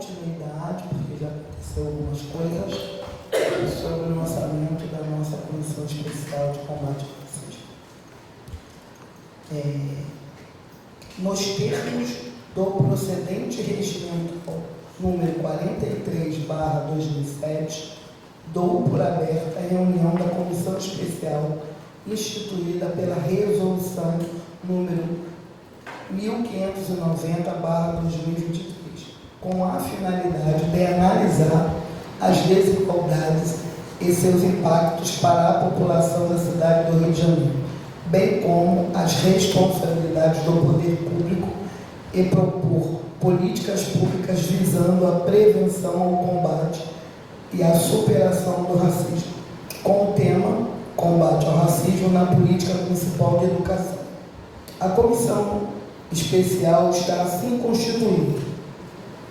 continuidade, porque já aconteceu algumas coisas, sobre o lançamento da nossa Comissão Especial de Combate ao Racismo. Nos termos do procedente regimento número 43/2007, dou por aberta a reunião da Comissão Especial instituída pela Resolução número 1590/2023, com a finalidade de analisar as desigualdades e seus impactos para a população da cidade do Rio de Janeiro, bem como as responsabilidades do poder público e propor políticas públicas visando a prevenção ao combate e a superação do racismo, com o tema Combate ao Racismo na Política Municipal de Educação. A comissão especial está assim constituída: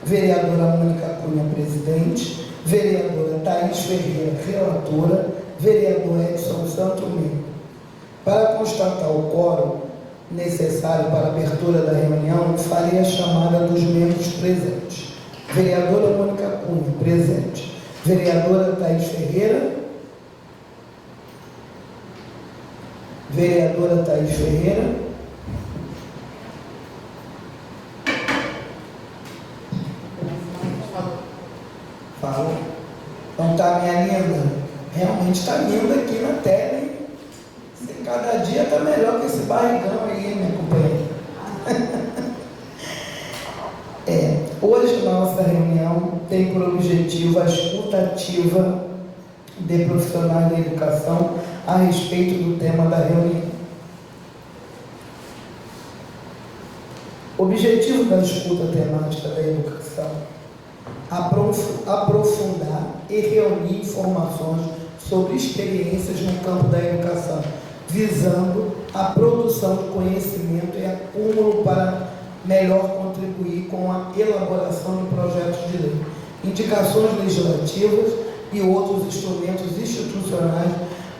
vereadora Mônica Cunha, presidente; vereadora Thaís Ferreira, relatora; vereador Edson Santo Mendes. Para constatar o quórum necessário para a abertura da reunião, farei a chamada dos membros presentes. Vereadora Mônica Cunha, presente. Vereadora Thaís Ferreira. Vereadora Thaís Ferreira. Falou? Então tá, minha linda. Realmente está linda aqui na tela, hein? Cada dia está melhor que esse barrigão aí, minha companheira. Hoje nossa reunião tem por objetivo a escuta ativa de profissionais da educação a respeito do tema da reunião. O objetivo da escuta temática da educação: aprofundar e reunir informações sobre experiências no campo da educação, visando a produção de conhecimento e acúmulo para melhor contribuir com a elaboração de projetos de lei, indicações legislativas e outros instrumentos institucionais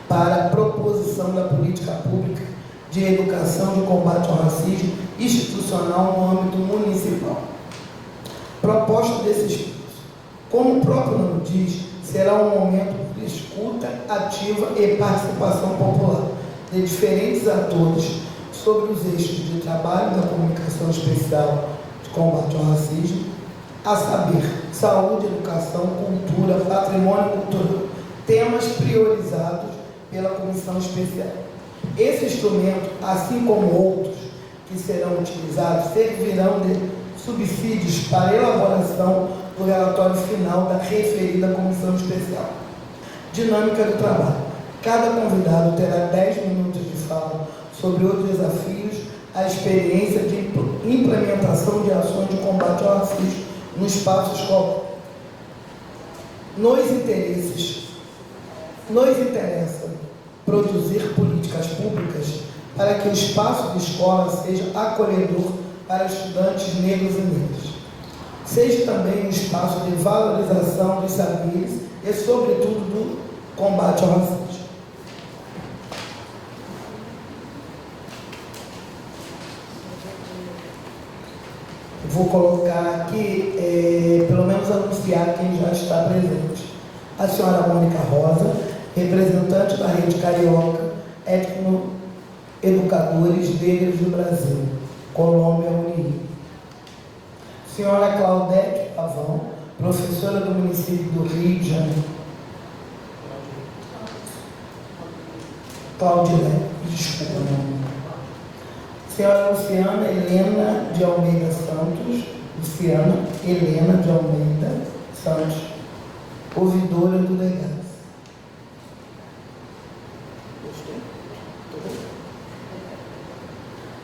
para a proposição da política pública de educação de combate ao racismo institucional no âmbito municipal. Proposta desse espaço: como o próprio nome diz, será um momento de escuta ativa e participação popular de diferentes atores sobre os eixos de trabalho da Comunicação Especial de Combate ao Racismo, a saber, saúde, educação, cultura, patrimônio cultural, temas priorizados pela Comissão Especial. Esse instrumento, assim como outros que serão utilizados, servirão de subsídios para a elaboração do relatório final da referida Comissão Especial. Dinâmica do trabalho: cada convidado terá 10 minutos de fala sobre os desafios, a experiência de implementação de ações de combate ao racismo no espaço escolar. Nos interessa produzir políticas públicas para que o espaço de escola seja acolhedor para estudantes negros e negras. Seja também um espaço de valorização dos saberes e, sobretudo, do combate ao racismo. Vou colocar aqui, pelo menos anunciar quem já está presente. A senhora Mônica Rosa, representante da Rede Carioca Etno-Educadores Negros do Brasil, Colômbia, Unirio. Senhora Claudete Pavão, professora do município do Rio de Janeiro. Claudilé, desculpa. Senhora Luciana Helena de Almeida Santos, ouvidora do legado.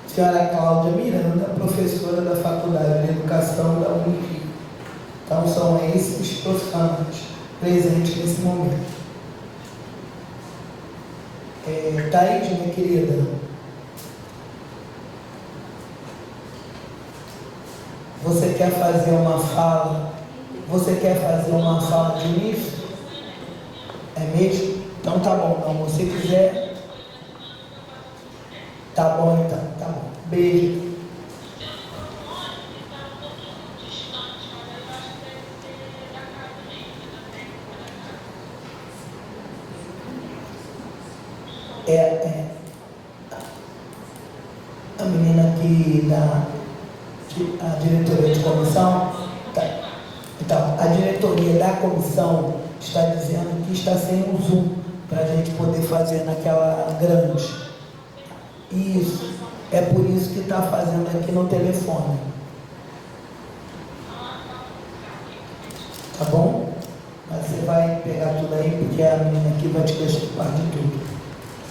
Senhora Cláudia Miranda, professora da Faculdade de Educação da Unirio. Então, são esses profissionais presentes nesse momento. Thaís, minha querida, você quer fazer uma fala? Você quer fazer uma fala de início? É mesmo? Então tá bom, não. Você quiser. Tá bom então, tá bom. Beijo. é a menina aqui a diretoria de comissão, então, a diretoria da comissão está dizendo que está sem o Zoom para a gente poder fazer naquela grande. Isso, é por isso que está fazendo aqui no telefone. Tá bom? Mas você vai pegar tudo aí, porque a menina aqui vai te desculpar de tudo.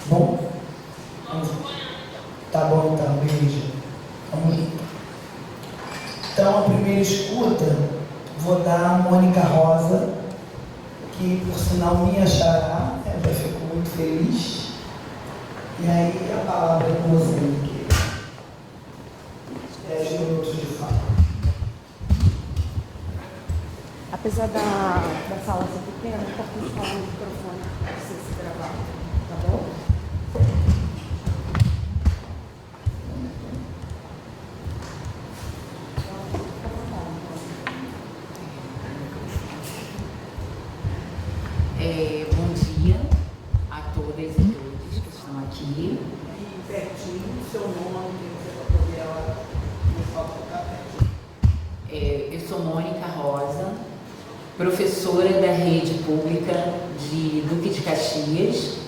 Bom? Tá bom, então, beijo. Vamos junto. Então, a primeira escuta, vou dar a Mônica Rosa, que, por sinal, minha xará, já fico muito feliz. E aí, a palavra é com você, Miquel. 10 minutos de fala. Apesar da sala ser pequena, é importante falar no microfone para você se gravar, tá bom? Bom dia a todas e todos que estão aqui. E pertinho, seu nome, que você vai poder me falar. Eu sou Mônica Rosa, professora da rede pública de Duque de Caxias.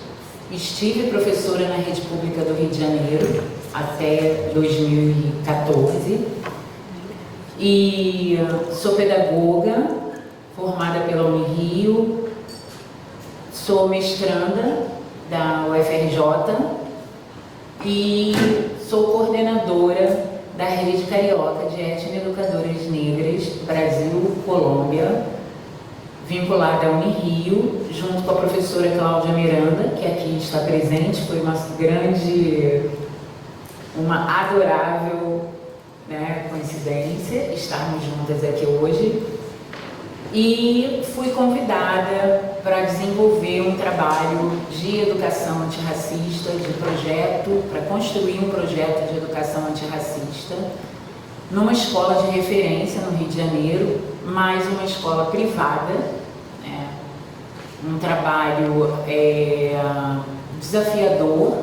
Estive professora na rede pública do Rio de Janeiro até 2014 e sou pedagoga formada pela Unirio, sou mestranda da UFRJ e sou coordenadora da Rede Carioca de Etnoeducadoras Negras Brasil-Colômbia, vinculada à Unirio, junto com a professora Cláudia Miranda, que aqui está presente. Foi uma adorável, coincidência estarmos juntas aqui hoje. E fui convidada para desenvolver um trabalho de educação antirracista, para construir um projeto de educação antirracista numa escola de referência no Rio de Janeiro, mais uma escola privada, um trabalho desafiador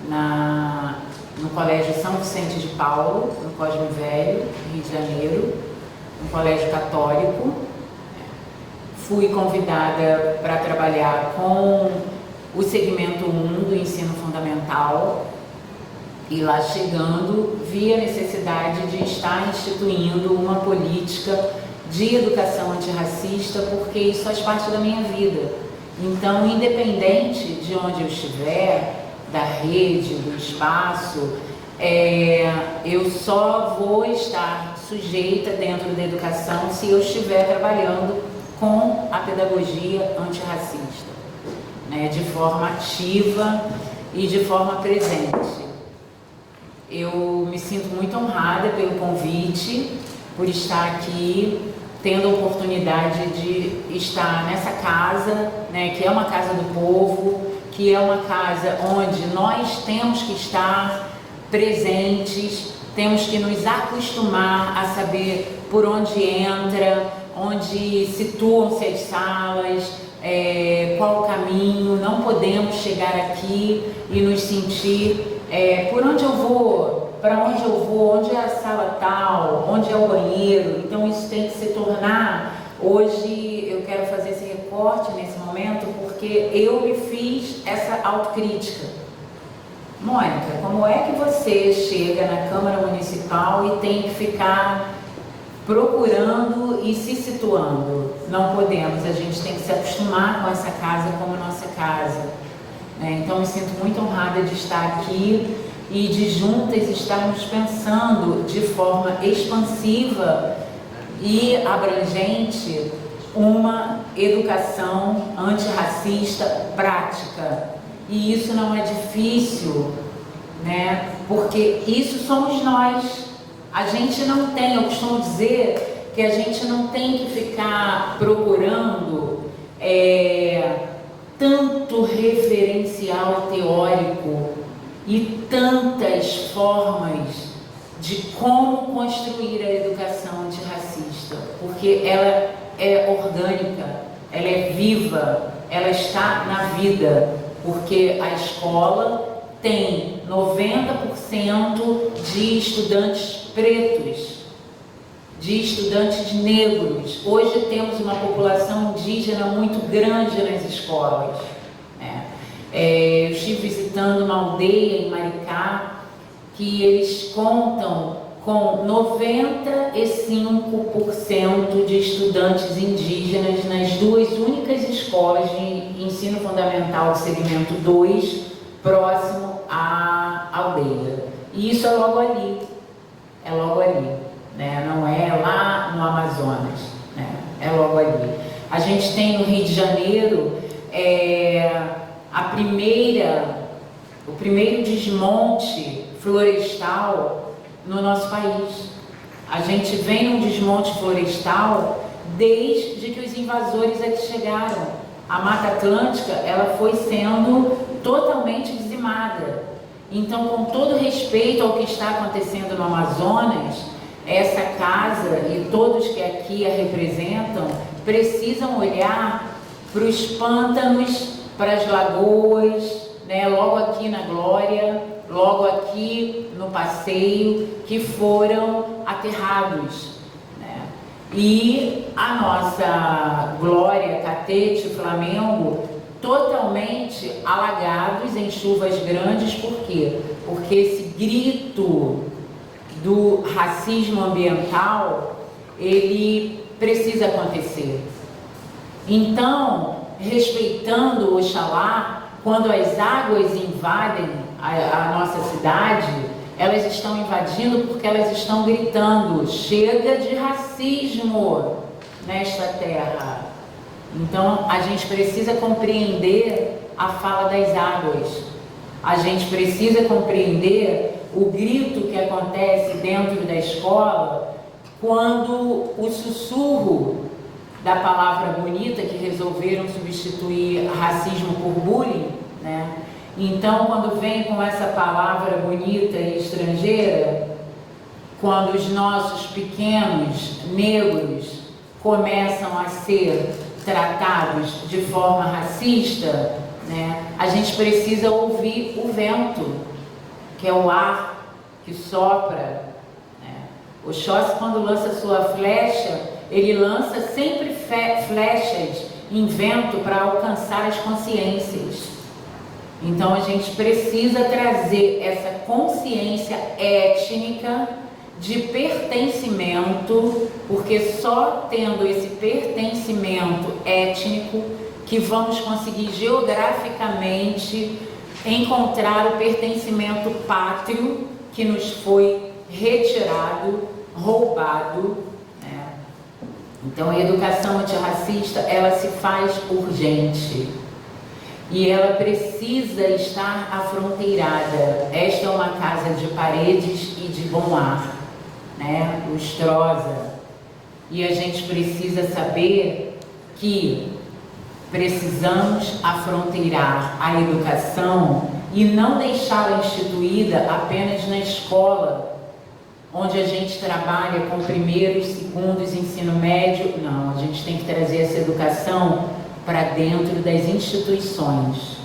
no Colégio São Vicente de Paulo, no Cosme Velho, Rio de Janeiro, um colégio católico. Fui convidada para trabalhar com o segmento 1 do ensino fundamental e lá chegando vi a necessidade de estar instituindo uma política de educação antirracista, porque isso faz parte da minha vida. Então, independente de onde eu estiver, da rede, do espaço, eu só vou estar sujeita dentro da educação se eu estiver trabalhando com a pedagogia antirracista, de forma ativa e de forma presente. Eu me sinto muito honrada pelo convite, por estar aqui, tendo a oportunidade de estar nessa casa, que é uma casa do povo, que é uma casa onde nós temos que estar presentes, temos que nos acostumar a saber por onde entra, onde situam-se as salas, qual o caminho. Não podemos chegar aqui e nos sentir por onde eu vou, para onde eu vou, onde é a sala tal, onde é o banheiro. Então isso tem que se tornar. Hoje eu quero fazer esse recorte nesse momento porque eu me fiz essa autocrítica. Mônica, como é que você chega na Câmara Municipal e tem que ficar procurando e se situando? Não podemos, a gente tem que se acostumar com essa casa como nossa casa. Então me sinto muito honrada de estar aqui e de juntas estarmos pensando de forma expansiva e abrangente uma educação antirracista prática. E isso não é difícil, porque isso somos nós. A gente não tem, eu costumo dizer que a gente não tem que ficar procurando tanto referencial teórico e tantas formas de como construir a educação antirracista, porque ela é orgânica, ela é viva, ela está na vida. porque a escola tem 90% de estudantes pretos, de estudantes negros. Hoje temos uma população indígena muito grande nas escolas, né? Eu estive visitando uma aldeia em Maricá que eles contam com 95% de estudantes indígenas nas duas únicas escolas de ensino fundamental do segmento 2, próximo à aldeia. E isso é logo ali, né? Não é lá no Amazonas, né? É logo ali. A gente tem no Rio de Janeiro o primeiro desmonte florestal no nosso país. A gente vem num desmonte florestal desde que os invasores aqui chegaram. A Mata Atlântica, ela foi sendo totalmente dizimada. Então, com todo respeito ao que está acontecendo no Amazonas, essa casa e todos que aqui a representam precisam olhar para os pântanos, para as lagoas, né, logo aqui na Glória, logo aqui no Passeio, que foram aterrados, né? E a nossa Glória, Catete, Flamengo, totalmente alagados em chuvas grandes. Por quê? Porque esse grito do racismo ambiental, ele precisa acontecer. Então, respeitando o Oxalá, quando as águas invadem a nossa cidade, elas estão invadindo porque elas estão gritando: chega de racismo nesta terra. Então, a gente precisa compreender a fala das águas. A gente precisa compreender o grito que acontece dentro da escola quando o sussurro da palavra bonita, que resolveram substituir racismo por bullying, né? Então, quando vem com essa palavra bonita e estrangeira, quando os nossos pequenos negros começam a ser tratados de forma racista, né, a gente precisa ouvir o vento, que é o ar que sopra, né? Oxóssi, quando lança sua flecha, ele lança sempre flechas em vento para alcançar as consciências. Então a gente precisa trazer essa consciência étnica de pertencimento, porque só tendo esse pertencimento étnico que vamos conseguir geograficamente encontrar o pertencimento pátrio que nos foi retirado, roubado, né? Então a educação antirracista, ela se faz urgente e ela precisa estar afronteirada. Esta é uma casa de paredes e de bom ar, né? Lustrosa. E a gente precisa saber que precisamos afronteirar a educação e não deixá-la instituída apenas na escola, onde a gente trabalha com primeiros, segundos, ensino médio. Não, a gente tem que trazer essa educação para dentro das instituições.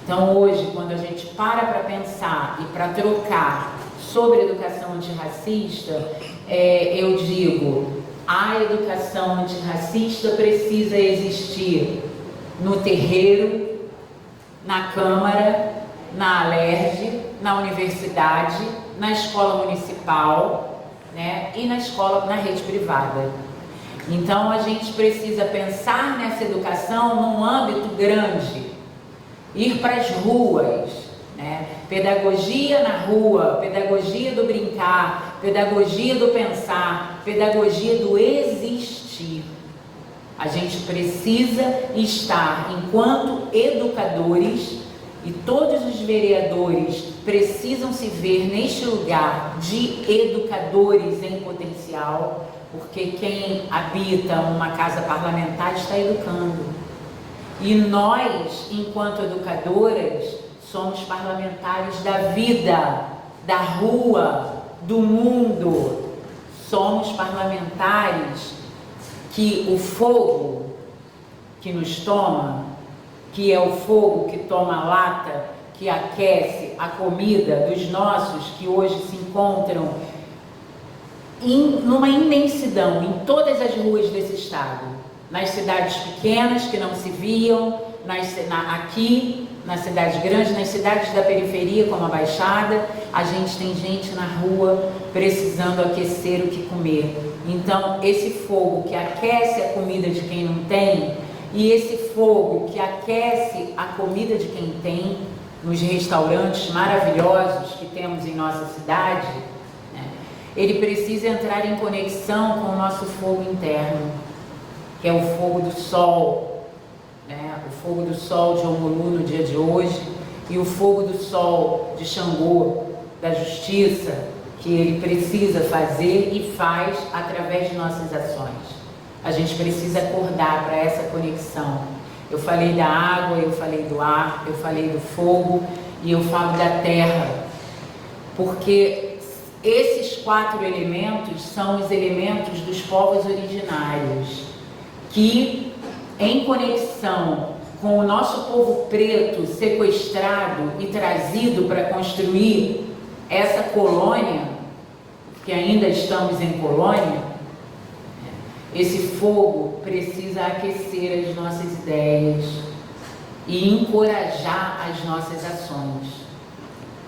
Então hoje, quando a gente para pensar e para trocar sobre educação antirracista, eu digo: a educação antirracista precisa existir no terreiro, na Câmara, na Alerj, na universidade, na escola municipal, né, e na rede privada. Então a gente precisa pensar nessa educação num âmbito grande, ir para as ruas, né? Pedagogia na rua, pedagogia do brincar, pedagogia do pensar, pedagogia do existir. A gente precisa estar, enquanto educadores, e todos os vereadores precisam se ver neste lugar de educadores em potencial, porque quem habita uma casa parlamentar está educando. E nós, enquanto educadoras, somos parlamentares da vida, da rua, do mundo. Somos parlamentares que o fogo que nos toma, que é o fogo que toma lata, que aquece a comida dos nossos que hoje se encontram numa imensidão em todas as ruas desse estado, nas cidades pequenas que não se viam, aqui nas cidades grandes, nas cidades da periferia como a Baixada, a gente tem gente na rua precisando aquecer o que comer. Então esse fogo que aquece a comida de quem não tem e esse fogo que aquece a comida de quem tem nos restaurantes maravilhosos que temos em nossa cidade, né, ele precisa entrar em conexão com o nosso fogo interno, que é o fogo do sol, né, o fogo do sol de Omulu no dia de hoje e o fogo do sol de Xangô, da justiça, que ele precisa fazer e faz através de nossas ações. A gente precisa acordar para essa conexão. Eu falei da água, eu falei do ar, eu falei do fogo e eu falo da terra, porque esses 4 elementos são os elementos dos povos originários, que em conexão com o nosso povo preto sequestrado e trazido para construir essa colônia, que ainda estamos em colônia, esse fogo precisa aquecer as nossas ideias e encorajar as nossas ações,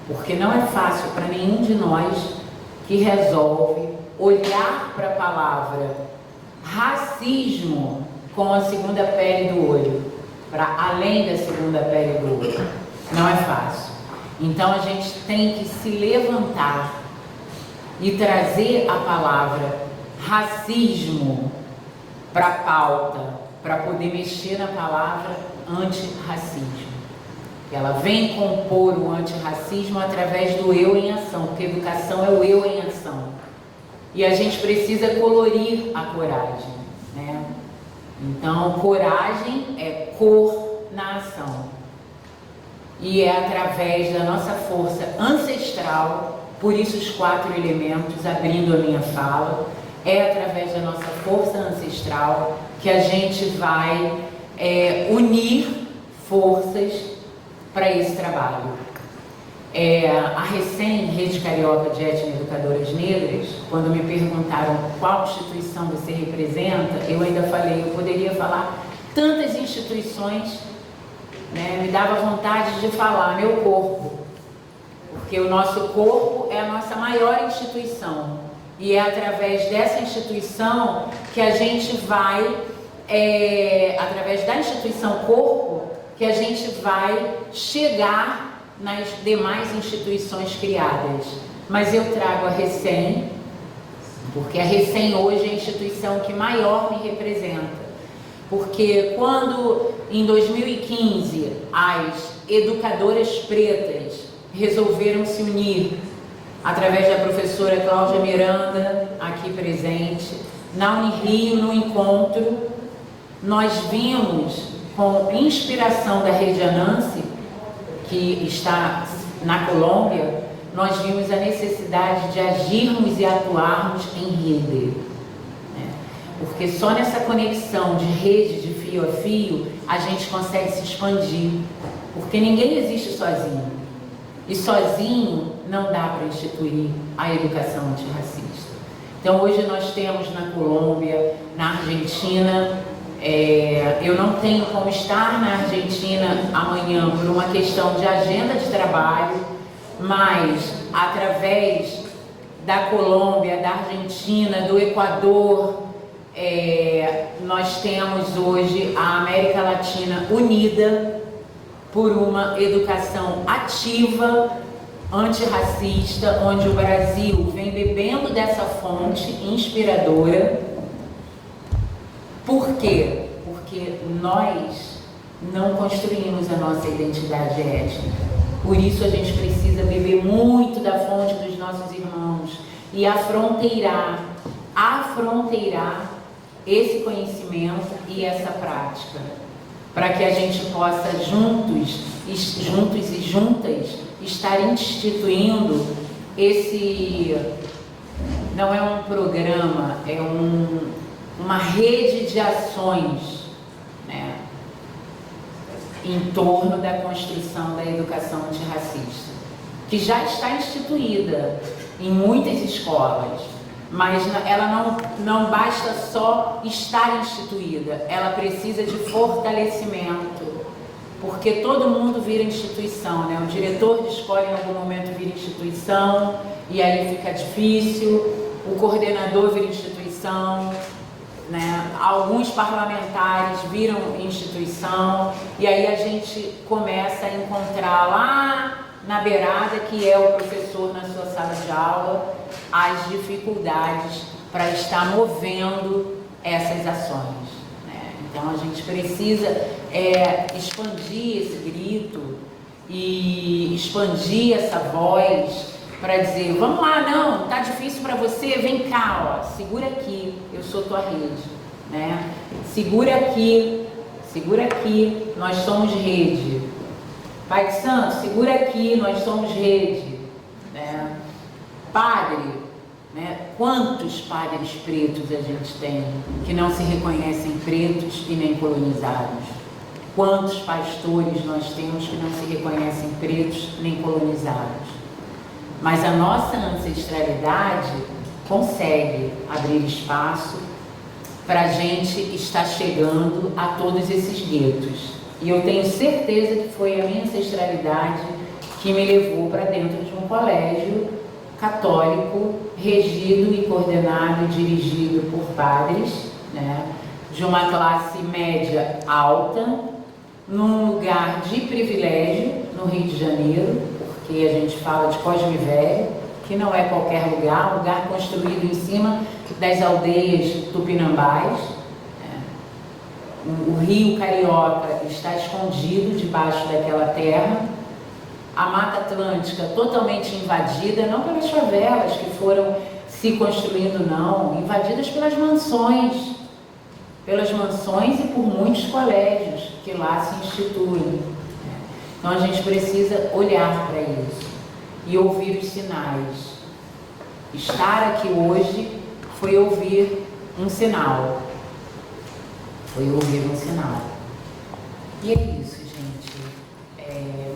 porque não é fácil para nenhum de nós que resolve olhar para a palavra racismo com a segunda pele do olho, para além da segunda pele do olho. Não é fácil. Então a gente tem que se levantar e trazer a palavra racismo para a pauta, para poder mexer na palavra antirracismo. Ela vem compor o antirracismo através do eu em ação, porque educação é o eu em ação. E a gente precisa colorir a coragem, né? Então, coragem é cor na ação. E é através da nossa força ancestral, por isso os 4 elementos, abrindo a minha fala, é através da nossa força ancestral que a gente vai unir forças para esse trabalho. A Rede Carioca de Etnia Educadoras Negras, quando me perguntaram qual instituição você representa, eu ainda falei, eu poderia falar tantas instituições, né? Me dava vontade de falar meu corpo, porque o nosso corpo é a nossa maior instituição. E é através dessa instituição que a gente vai, através da instituição corpo, que a gente vai chegar nas demais instituições criadas. Mas eu trago a Recém, porque a Recém hoje é a instituição que maior me representa. Porque quando, em 2015, as educadoras pretas resolveram se unir, através da professora Cláudia Miranda, aqui presente, na Unirio, no encontro, nós vimos, com inspiração da Rede Anansi, que está na Colômbia, nós vimos a necessidade de agirmos e atuarmos em rede. Porque só nessa conexão de rede, de fio a fio, a gente consegue se expandir. Porque ninguém existe sozinho. E sozinho não dá para instituir a educação antirracista. Então hoje nós temos na Colômbia, na Argentina, eu não tenho como estar na Argentina amanhã por uma questão de agenda de trabalho, mas através da Colômbia, da Argentina, do Equador, nós temos hoje a América Latina unida por uma educação ativa, antirracista, onde o Brasil vem bebendo dessa fonte inspiradora. Por quê? Porque nós não construímos a nossa identidade étnica. Por isso a gente precisa beber muito da fonte dos nossos irmãos e afronteirar esse conhecimento e essa prática, para que a gente possa juntos e juntas estar instituindo esse, não é um programa, é uma rede de ações, né? em torno da construção da educação antirracista, que já está instituída em muitas escolas, mas ela não basta só estar instituída, ela precisa de fortalecimento, porque todo mundo vira instituição, né? O diretor de escola em algum momento vira instituição, e aí fica difícil, o coordenador vira instituição, né? Alguns parlamentares viram instituição, e aí a gente começa a encontrar lá na beirada, que é o professor na sua sala de aula, as dificuldades para estar movendo essas ações, né? Então a gente precisa expandir esse grito e expandir essa voz para dizer, vamos lá, não, tá difícil para você, vem cá, ó, segura aqui, eu sou tua rede, né? Segura aqui, nós somos rede. Pai de Santo, segura aqui, nós somos rede, né? Padre, né? Quantos padres pretos a gente tem que não se reconhecem pretos e nem colonizados? Quantos pastores nós temos que não se reconhecem pretos nem colonizados? Mas a nossa ancestralidade consegue abrir espaço para a gente estar chegando a todos esses guetos. E eu tenho certeza que foi a minha ancestralidade que me levou para dentro de um colégio católico, regido e coordenado e dirigido por padres, né, de uma classe média alta, num lugar de privilégio, no Rio de Janeiro, porque a gente fala de Cosme Velho, que não é qualquer lugar, um lugar construído em cima das aldeias tupinambás. O Rio Carioca está escondido debaixo daquela terra, a Mata Atlântica totalmente invadida, não pelas favelas que foram se construindo, não, invadidas pelas mansões e por muitos colégios que lá se instituem. Então a gente precisa olhar para isso e ouvir os sinais. Estar aqui hoje foi ouvir um sinal. E é isso, gente.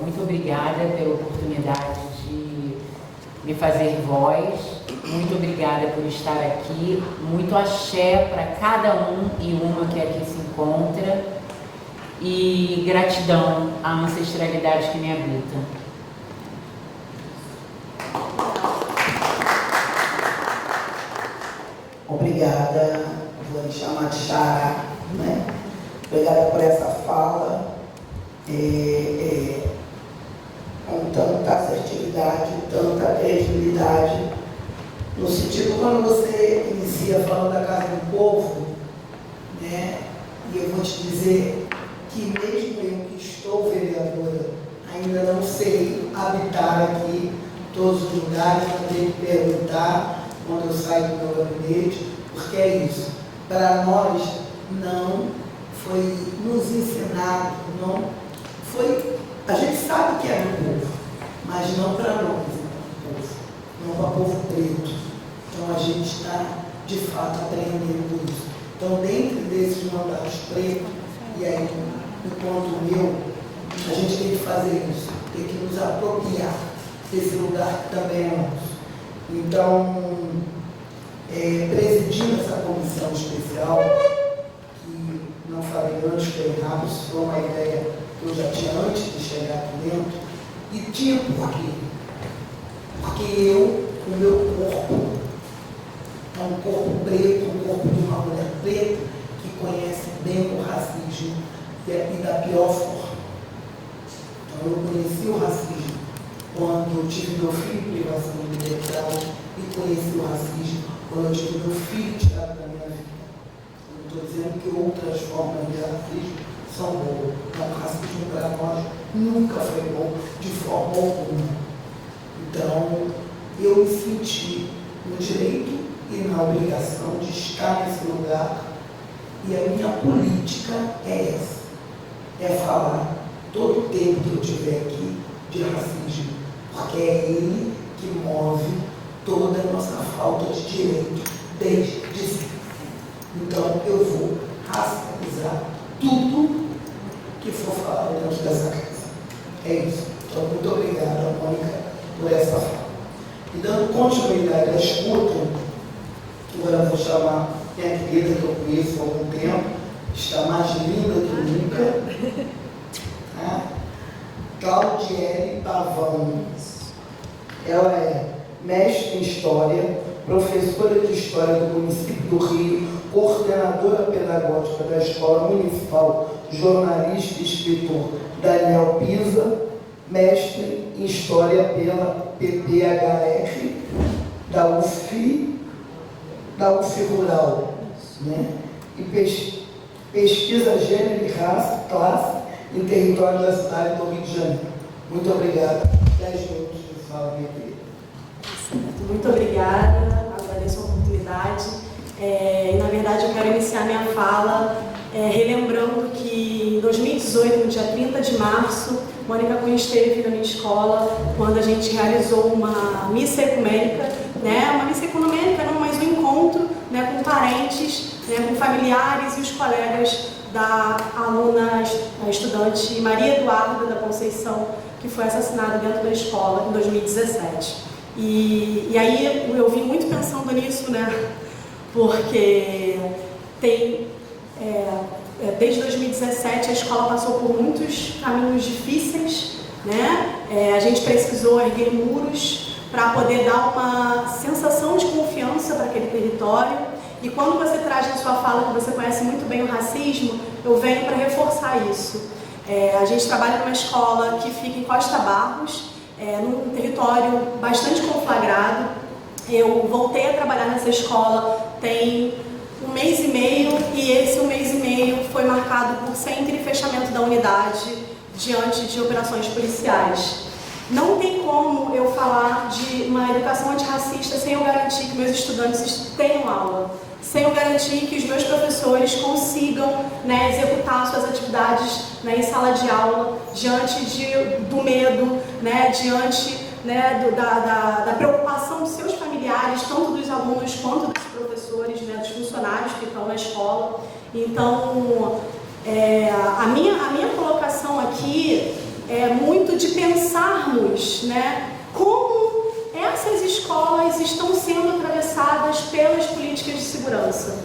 Muito obrigada pela oportunidade de me fazer voz. Muito obrigada por estar aqui. Muito axé para cada um e uma que aqui se encontra. E gratidão à ancestralidade que me habita. Obrigada, vou me chamar de Xará, né? Obrigada por essa fala, com tanta assertividade, tanta credibilidade, no sentido quando você inicia falando da Casa do Povo, né? E eu vou te dizer que mesmo eu que estou vereadora, ainda não sei habitar aqui todos os lugares, eu tenho que perguntar quando eu saio do meu gabinete, porque é isso. Para nós não foi nos ensinado, não foi. A gente sabe que é do povo, mas não para nós, não para o povo preto. Então a gente está de fato aprendendo isso. Então, dentro desses mandatos pretos, e aí, enquanto meu, a gente tem que fazer isso, tem que nos apropriar desse lugar que também é nosso. Então, presidindo essa comissão especial, que não falei antes, foi errado, isso foi uma ideia que eu já tinha antes de chegar aqui dentro, e tinha por quê? Porque o meu corpo, é um corpo preto, um corpo de uma mulher preta, que conhece bem o racismo e da pior forma. Então, eu conheci o racismo quando eu tive meu filho em privação de liberdade e conheci o racismo quando eu tive meu filho tirado da minha vida. Eu não estou dizendo que outras formas de racismo são boas, mas o racismo para nós nunca foi bom de forma alguma. Então, eu me senti no direito e na obrigação de estar nesse lugar, e a minha política é essa, é falar todo o tempo que eu estiver aqui de racismo, porque é ele que move toda a nossa falta de direito desde sempre. Então eu vou racializar tudo que for falado dentro chamar minha querida, que eu conheço há algum tempo, está mais linda que nunca, né? Claudiele Pavão. Ela é mestre em História, professora de História do município do Rio, coordenadora pedagógica da Escola Municipal, jornalista e escritor Daniel Pisa, mestre em História pela PPHR da UF Rural, né? E pesquisa gênero e raça, classe em território da cidade do Rio de Janeiro. Muito obrigada. 10 minutos de fala, minha querida. Muito obrigada, agradeço a oportunidade. Na verdade, eu quero iniciar minha fala relembrando que em 2018, no dia 30 de março, Mônica Cunha esteve na minha escola quando a gente realizou uma missa ecumênica, né? Uma missa ecumênica, não, mas um encontro, né, com parentes, né, com familiares e os colegas da aluna, a estudante Maria Eduarda da Conceição, que foi assassinada dentro da escola em 2017. E aí eu vim muito pensando nisso, né? Porque desde 2017 a escola passou por muitos caminhos difíceis, né? A gente precisou erguer muros para poder dar uma sensação de confiança para aquele território. E quando você traz na sua fala que você conhece muito bem o racismo, eu venho para reforçar isso. A gente trabalha numa escola que fica em Costa Barros, num território bastante conflagrado. Eu voltei a trabalhar nessa escola tem 1 mês e meio, e esse 1 mês e meio foi marcado por sempre fechamento da unidade diante de operações policiais. Não tem como eu falar de uma educação antirracista sem eu garantir que meus estudantes tenham aula, sem eu garantir que os meus professores consigam, né, executar suas atividades, né, em sala de aula, diante do medo, né, diante, né, da preocupação dos seus familiares, tanto dos alunos quanto dos professores, né, dos funcionários que estão na escola. Então, a minha colocação aqui é muito de pensarmos, né, como essas escolas estão sendo atravessadas pelas políticas de segurança.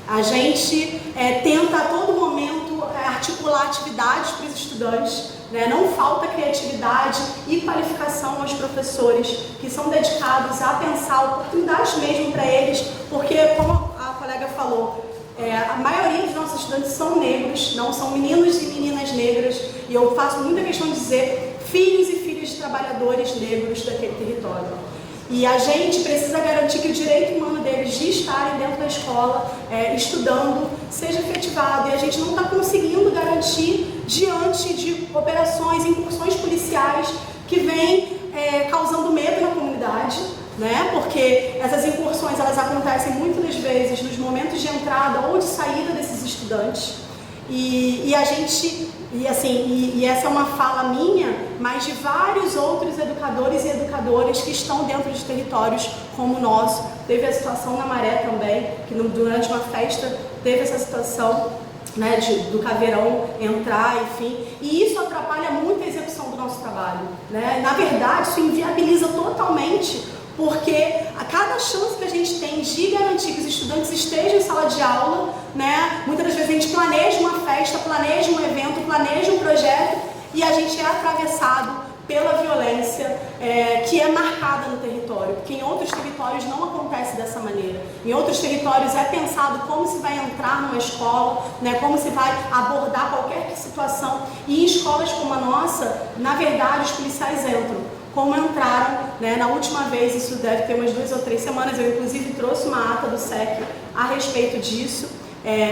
A gente tenta a todo momento articular atividades para os estudantes, né? Não falta criatividade e qualificação aos professores que são dedicados a pensar oportunidades mesmo para eles, porque, como a colega falou, a maioria dos nossos estudantes são negros, não são meninos e meninas negras, e eu faço muita questão de dizer filhos e filhas de trabalhadores negros daquele território. E a gente precisa garantir que o direito humano deles de estarem dentro da escola, estudando, seja efetivado. E a gente não está conseguindo garantir diante de operações, incursões policiais que vêm causando medo na comunidade, né? Porque essas incursões elas acontecem muitas das vezes nos momentos de entrada ou de saída desses estudantes. E essa é uma fala minha, mas de vários outros educadores e educadoras que estão dentro de territórios como o nosso. Teve a situação na Maré também, que durante uma festa teve essa situação, né, do caveirão entrar, enfim. E isso atrapalha muito a execução do nosso trabalho, né? Na verdade, isso inviabiliza totalmente, porque a cada chance que a gente tem de garantir que os estudantes estejam em sala de aula, né, muitas das vezes a gente planeja uma festa, planeja um evento, planeja um projeto e a gente é atravessado pela violência que é marcada no território, porque em outros territórios não acontece dessa maneira. Em outros territórios é pensado como se vai entrar numa escola, né, como se vai abordar qualquer situação, e em escolas como a nossa, na verdade, os policiais entram. Como entraram, né, na última vez, isso deve ter umas 2 ou 3 semanas, eu inclusive trouxe uma ata do SEC a respeito disso.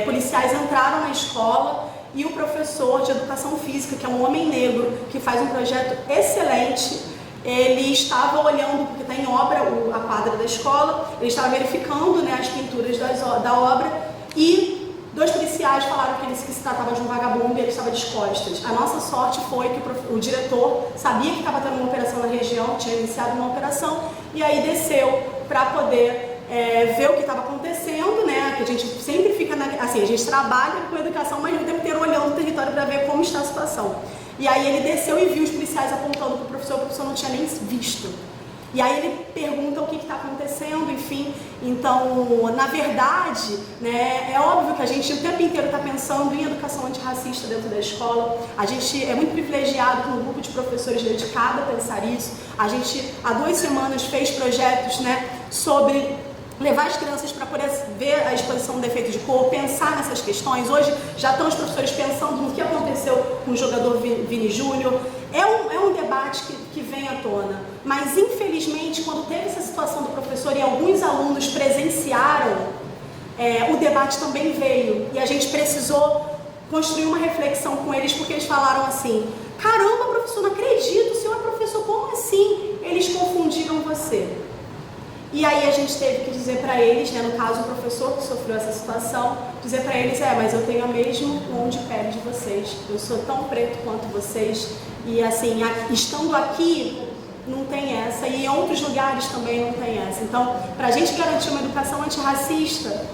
Policiais entraram na escola e o professor de educação física, que é um homem negro, que faz um projeto excelente, ele estava olhando, porque está em obra a quadra da escola, ele estava verificando, né, as pinturas da obra, e 2 policiais falaram que se tratava de um vagabundo e ele estava de costas. A nossa sorte foi que o diretor sabia que estava tendo uma operação na região, tinha iniciado uma operação, e aí desceu para poder ver o que estava acontecendo, né? Que a gente sempre fica, assim, a gente trabalha com educação, mas o tempo inteiro olhando o território para ver como está a situação. E aí ele desceu e viu os policiais apontando para o professor não tinha nem visto. E aí ele pergunta o que está acontecendo, enfim. Então, na verdade, né, é óbvio que a gente o tempo inteiro está pensando em educação antirracista dentro da escola. A gente é muito privilegiado com um grupo de professores dedicado a pensar isso. A gente, há 2 semanas, fez projetos, né, sobre levar as crianças para poder ver a exposição do defeito de cor, pensar nessas questões. Hoje já estão os professores pensando no que aconteceu com o jogador Vini Júnior. É um debate que vem à tona, mas infelizmente quando teve essa situação do professor e alguns alunos presenciaram, o debate também veio e a gente precisou construir uma reflexão com eles, porque eles falaram assim: caramba, professor, não acredito, o senhor é professor, como assim? Eles confundiram você. E aí a gente teve que dizer para eles, né, no caso o professor que sofreu essa situação, dizer para eles: mas eu tenho o mesmo tom de pele de vocês, eu sou tão preto quanto vocês, e assim, estando aqui não tem essa, e em outros lugares também não tem essa. Então, para a gente garantir uma educação antirracista,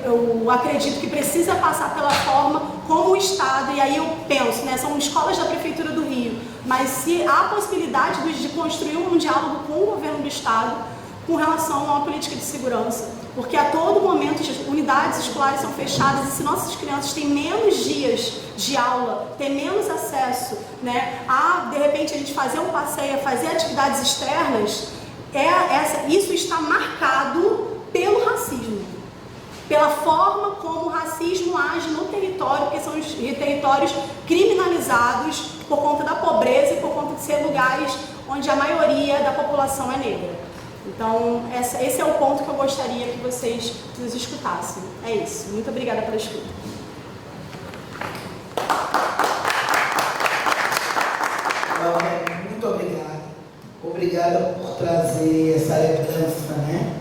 eu acredito que precisa passar pela forma como o Estado, e aí eu penso, né, são escolas da Prefeitura do Rio, mas se há a possibilidade de construir um diálogo com o governo do Estado com relação a uma política de segurança, porque a todo momento as unidades escolares são fechadas e se nossas crianças têm menos dias de aula, têm menos acesso, né, a de repente a gente fazer um passeio, fazer atividades externas, isso está marcado pelo racismo, pela forma como o racismo age no território, porque são os territórios criminalizados por conta da pobreza e por conta de ser lugares onde a maioria da população é negra. Então, esse é o ponto que eu gostaria que vocês nos escutassem. É isso. Muito obrigada pela escuta. Muito obrigada. Obrigada por trazer essa lembrança, né?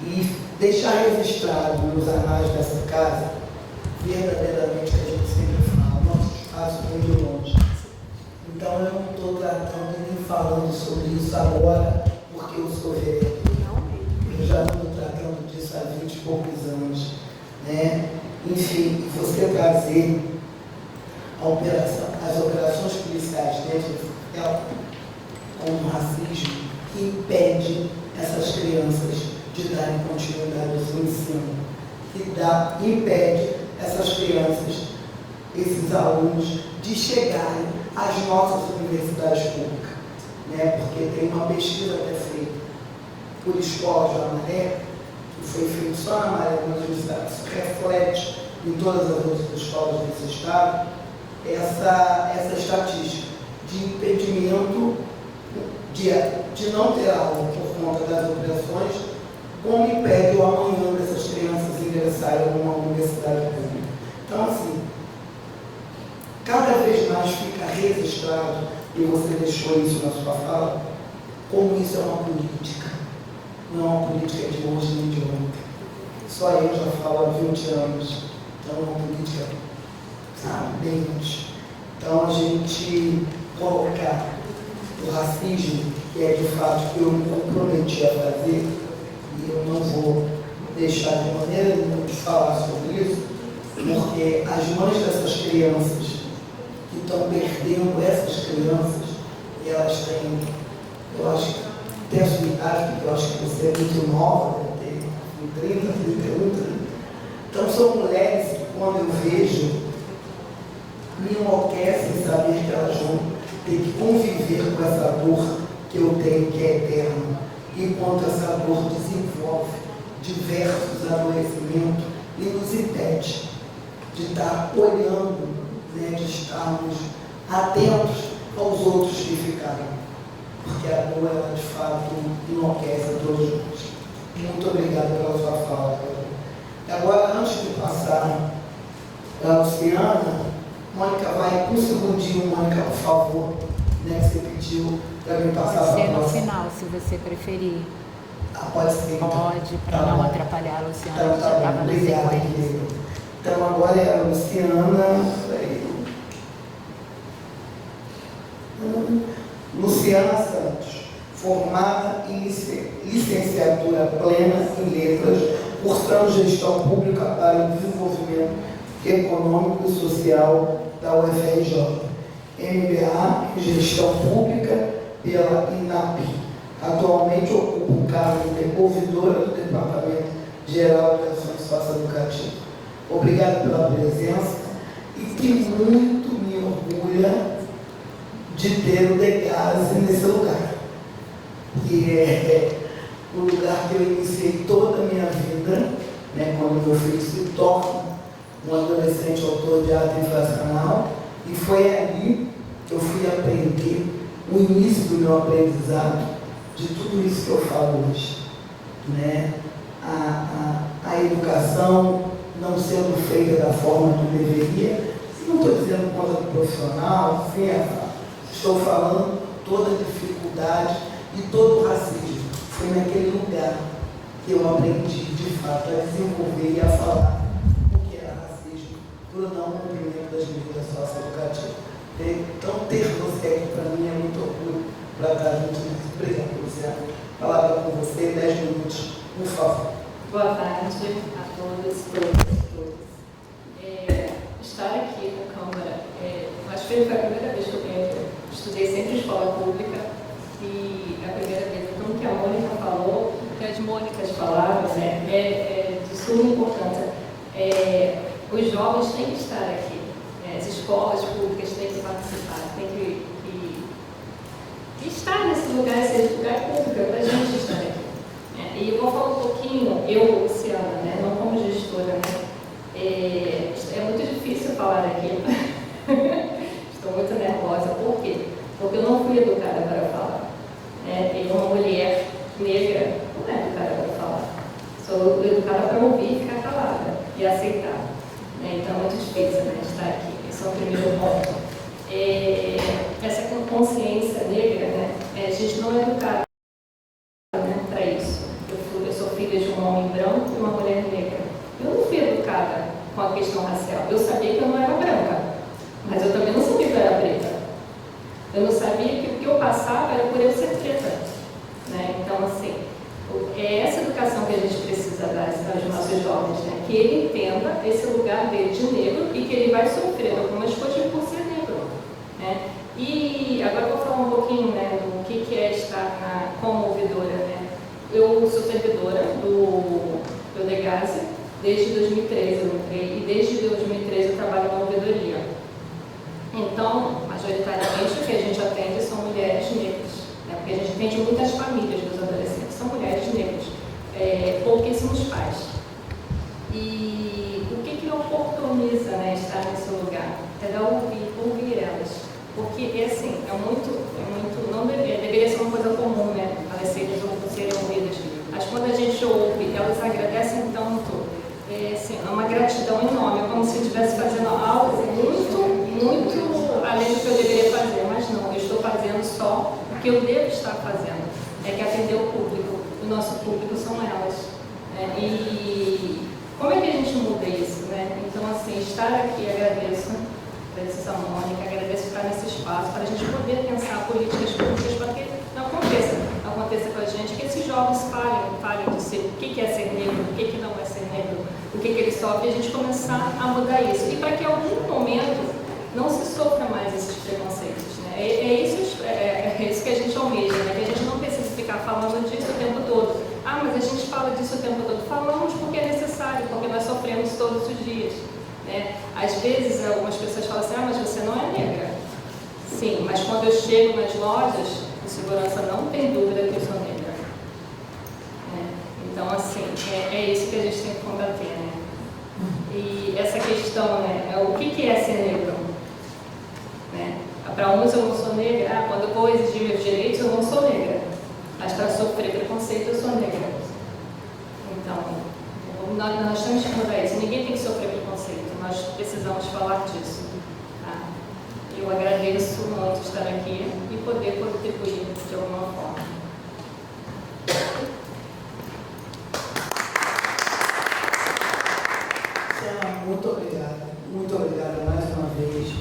E deixar registrado nos anais dessa casa, verdadeiramente, que a gente sempre fala, nosso espaço vem de longe. Então, eu não estou tratando nem falando sobre isso agora, porque eu sou vereador. Eu já estou tratando disso há 20 e poucos anos, né? Enfim, você trazer as operações policiais dentro do hotel com o racismo que impede essas crianças de darem continuidade ao seu ensino, que impede essas crianças, esses alunos, de chegarem às nossas universidades públicas. Né, porque tem uma pesquisa que é feita por escolas da Maré, que foi feita só na Maré, mas isso reflete em todas as outras escolas desse estado, essa estatística de impedimento de não ter aula por conta das operações, como impede o amanhã dessas crianças ingressarem numa universidade pública. Então, assim, cada vez mais fica registrado, e você deixou isso na sua fala, como isso é uma política. Não é uma política de hoje nem de ontem. Só eu já falo há 20 anos. Então é uma política bem antes. Então a gente colocar o racismo, que é de fato que eu me comprometi a fazer, e eu não vou deixar de maneira nenhuma de falar sobre isso, porque as mães dessas crianças que estão perdendo essas crianças, elas têm, eu acho que até a sua idade, porque eu acho que você é muito nova, tem 30, 31, 30. Então são mulheres que quando eu vejo, me enlouquecem saber que elas vão ter que conviver com essa dor que eu tenho, que é eterna. E quando essa dor desenvolve diversos adoecimentos e nos impede de estar olhando, né, de estarmos atentos aos outros que ficaram. Porque a dor, ela de fato enlouquece a todos nós. Muito obrigado pela sua fala. Agora, antes de passar para a Luciana, Mônica, vai um segundinho, Mônica, por favor, né, que você pediu para me passar para a próxima. Pode ser no próxima. final, se você preferir. Pode ser. Então. Pode, para não atrapalhar a Luciana, Então, que já estava na sequência. Querido. Então, agora é a Luciana. Luciana Santos, formada em licenciatura plena em letras, cursando gestão pública para o desenvolvimento econômico e social da UFRJ, MBA em gestão pública pela INAP, Atualmente ocupo o cargo de ouvidora do Departamento Geral de Ações Socioeducativas. Obrigado pela presença e que muito me orgulha de ter o DEGASE nesse lugar, que é o lugar que eu iniciei toda a minha vida, né, quando meu filho se torna um adolescente autor de arte infracional, e foi ali que eu fui aprender o início do meu aprendizado de tudo isso que eu falo hoje, né? A educação não sendo feita da forma que deveria, não estou dizendo contra o profissional, estou falando toda a dificuldade e todo o racismo. Foi naquele lugar que eu aprendi, de fato, a desenvolver e a falar o que era racismo, por não cumprimento das medidas socioeducativas. Então, ter você aqui para mim é muito orgulho para estar junto nisso. Obrigado, Luciana. Palavra com você, 10 minutos, por favor. Boa tarde a todos, todas. Estar aqui na Câmara, acho que foi a primeira vez que eu venho aqui. Estudei sempre em escola pública e a primeira vez, então, que a Mônica falou, que as Mônicas falaram, né, é de suma importância. Os jovens têm que estar aqui, as escolas públicas têm que participar, têm que estar nesse lugar, esse lugar público, para a gente estar aqui. E eu vou falar um pouquinho, eu, Luciana, né, não como gestora, né, é muito difícil falar aqui. Estou muito nervosa. Por quê? Porque eu não fui educada para falar. E uma mulher negra não é educada para falar. Sou educada para ouvir e ficar calada e aceitar. Então é muito difícil, né, estar aqui. Esse é o primeiro ponto. Essa consciência negra, né, a gente não é educada, né, para isso. Eu sou filha de um homem branco e uma mulher negra. Eu não fui educada com a questão racial. Eu sabia que eu não era branca, mas eu também não sabia que eu era preta. Eu não sabia que o que eu passava era por eu ser preta. Né? Então, assim, é essa educação que a gente precisa dar aos nossos jovens, né? Que ele entenda esse lugar dele de negro e que ele vai sofrer algumas coisas por ser negro. Né? E agora eu vou falar um pouquinho, né, do que é estar como ouvidora. Né? Eu sou servidora do DEGASE desde 2013, eu entrei, e desde 2013 eu trabalho na ouvidoria. Então, majoritariamente, o que a gente atende são mulheres negras, né? Porque a gente atende muitas famílias dos adolescentes, são mulheres negras, pouquíssimos pais. E o que oportuniza, né, estar nesse lugar? É dar ouvir elas. Porque, assim, não deveria ser uma coisa comum, né, elas serem ouvidas. Mas quando a gente ouve, elas agradecem tanto, assim, é uma gratidão enorme, é como se eu estivesse fazendo algo muito além do que eu deveria fazer, mas não, eu estou fazendo só o que eu devo estar fazendo, que é atender o público. O nosso público são elas. E como é que a gente muda isso, né? Então, assim, estar aqui, agradeço a Mônica, agradeço estar nesse espaço, para a gente poder pensar políticas públicas para que não aconteça com a gente, que esses jovens falem de ser, o que é ser negro, o que não é ser negro, o que ele sofre, e a gente começar a mudar isso. E para que em algum momento não se sofra mais esses preconceitos. Né? É isso que a gente almeja, né? Que a gente não precisa ficar falando disso o tempo todo. Ah, mas a gente fala disso o tempo todo. Falamos porque é necessário, porque nós sofremos todos os dias. Né? Às vezes, algumas pessoas falam assim, mas você não é negra. Sim, mas quando eu chego nas lojas, o segurança não tem dúvida que eu sou negra. Então, assim, é isso que a gente tem que combater. Né? E essa questão, né, o que é ser negro? Né? Para uns eu não sou negra, quando eu vou exigir meus direitos eu não sou negra, mas para sofrer preconceito eu sou negra. Então, nós temos que mudar isso, ninguém tem que sofrer preconceito, nós precisamos falar disso. Tá? Eu agradeço muito estar aqui e poder contribuir de alguma forma. Muito obrigado mais uma vez.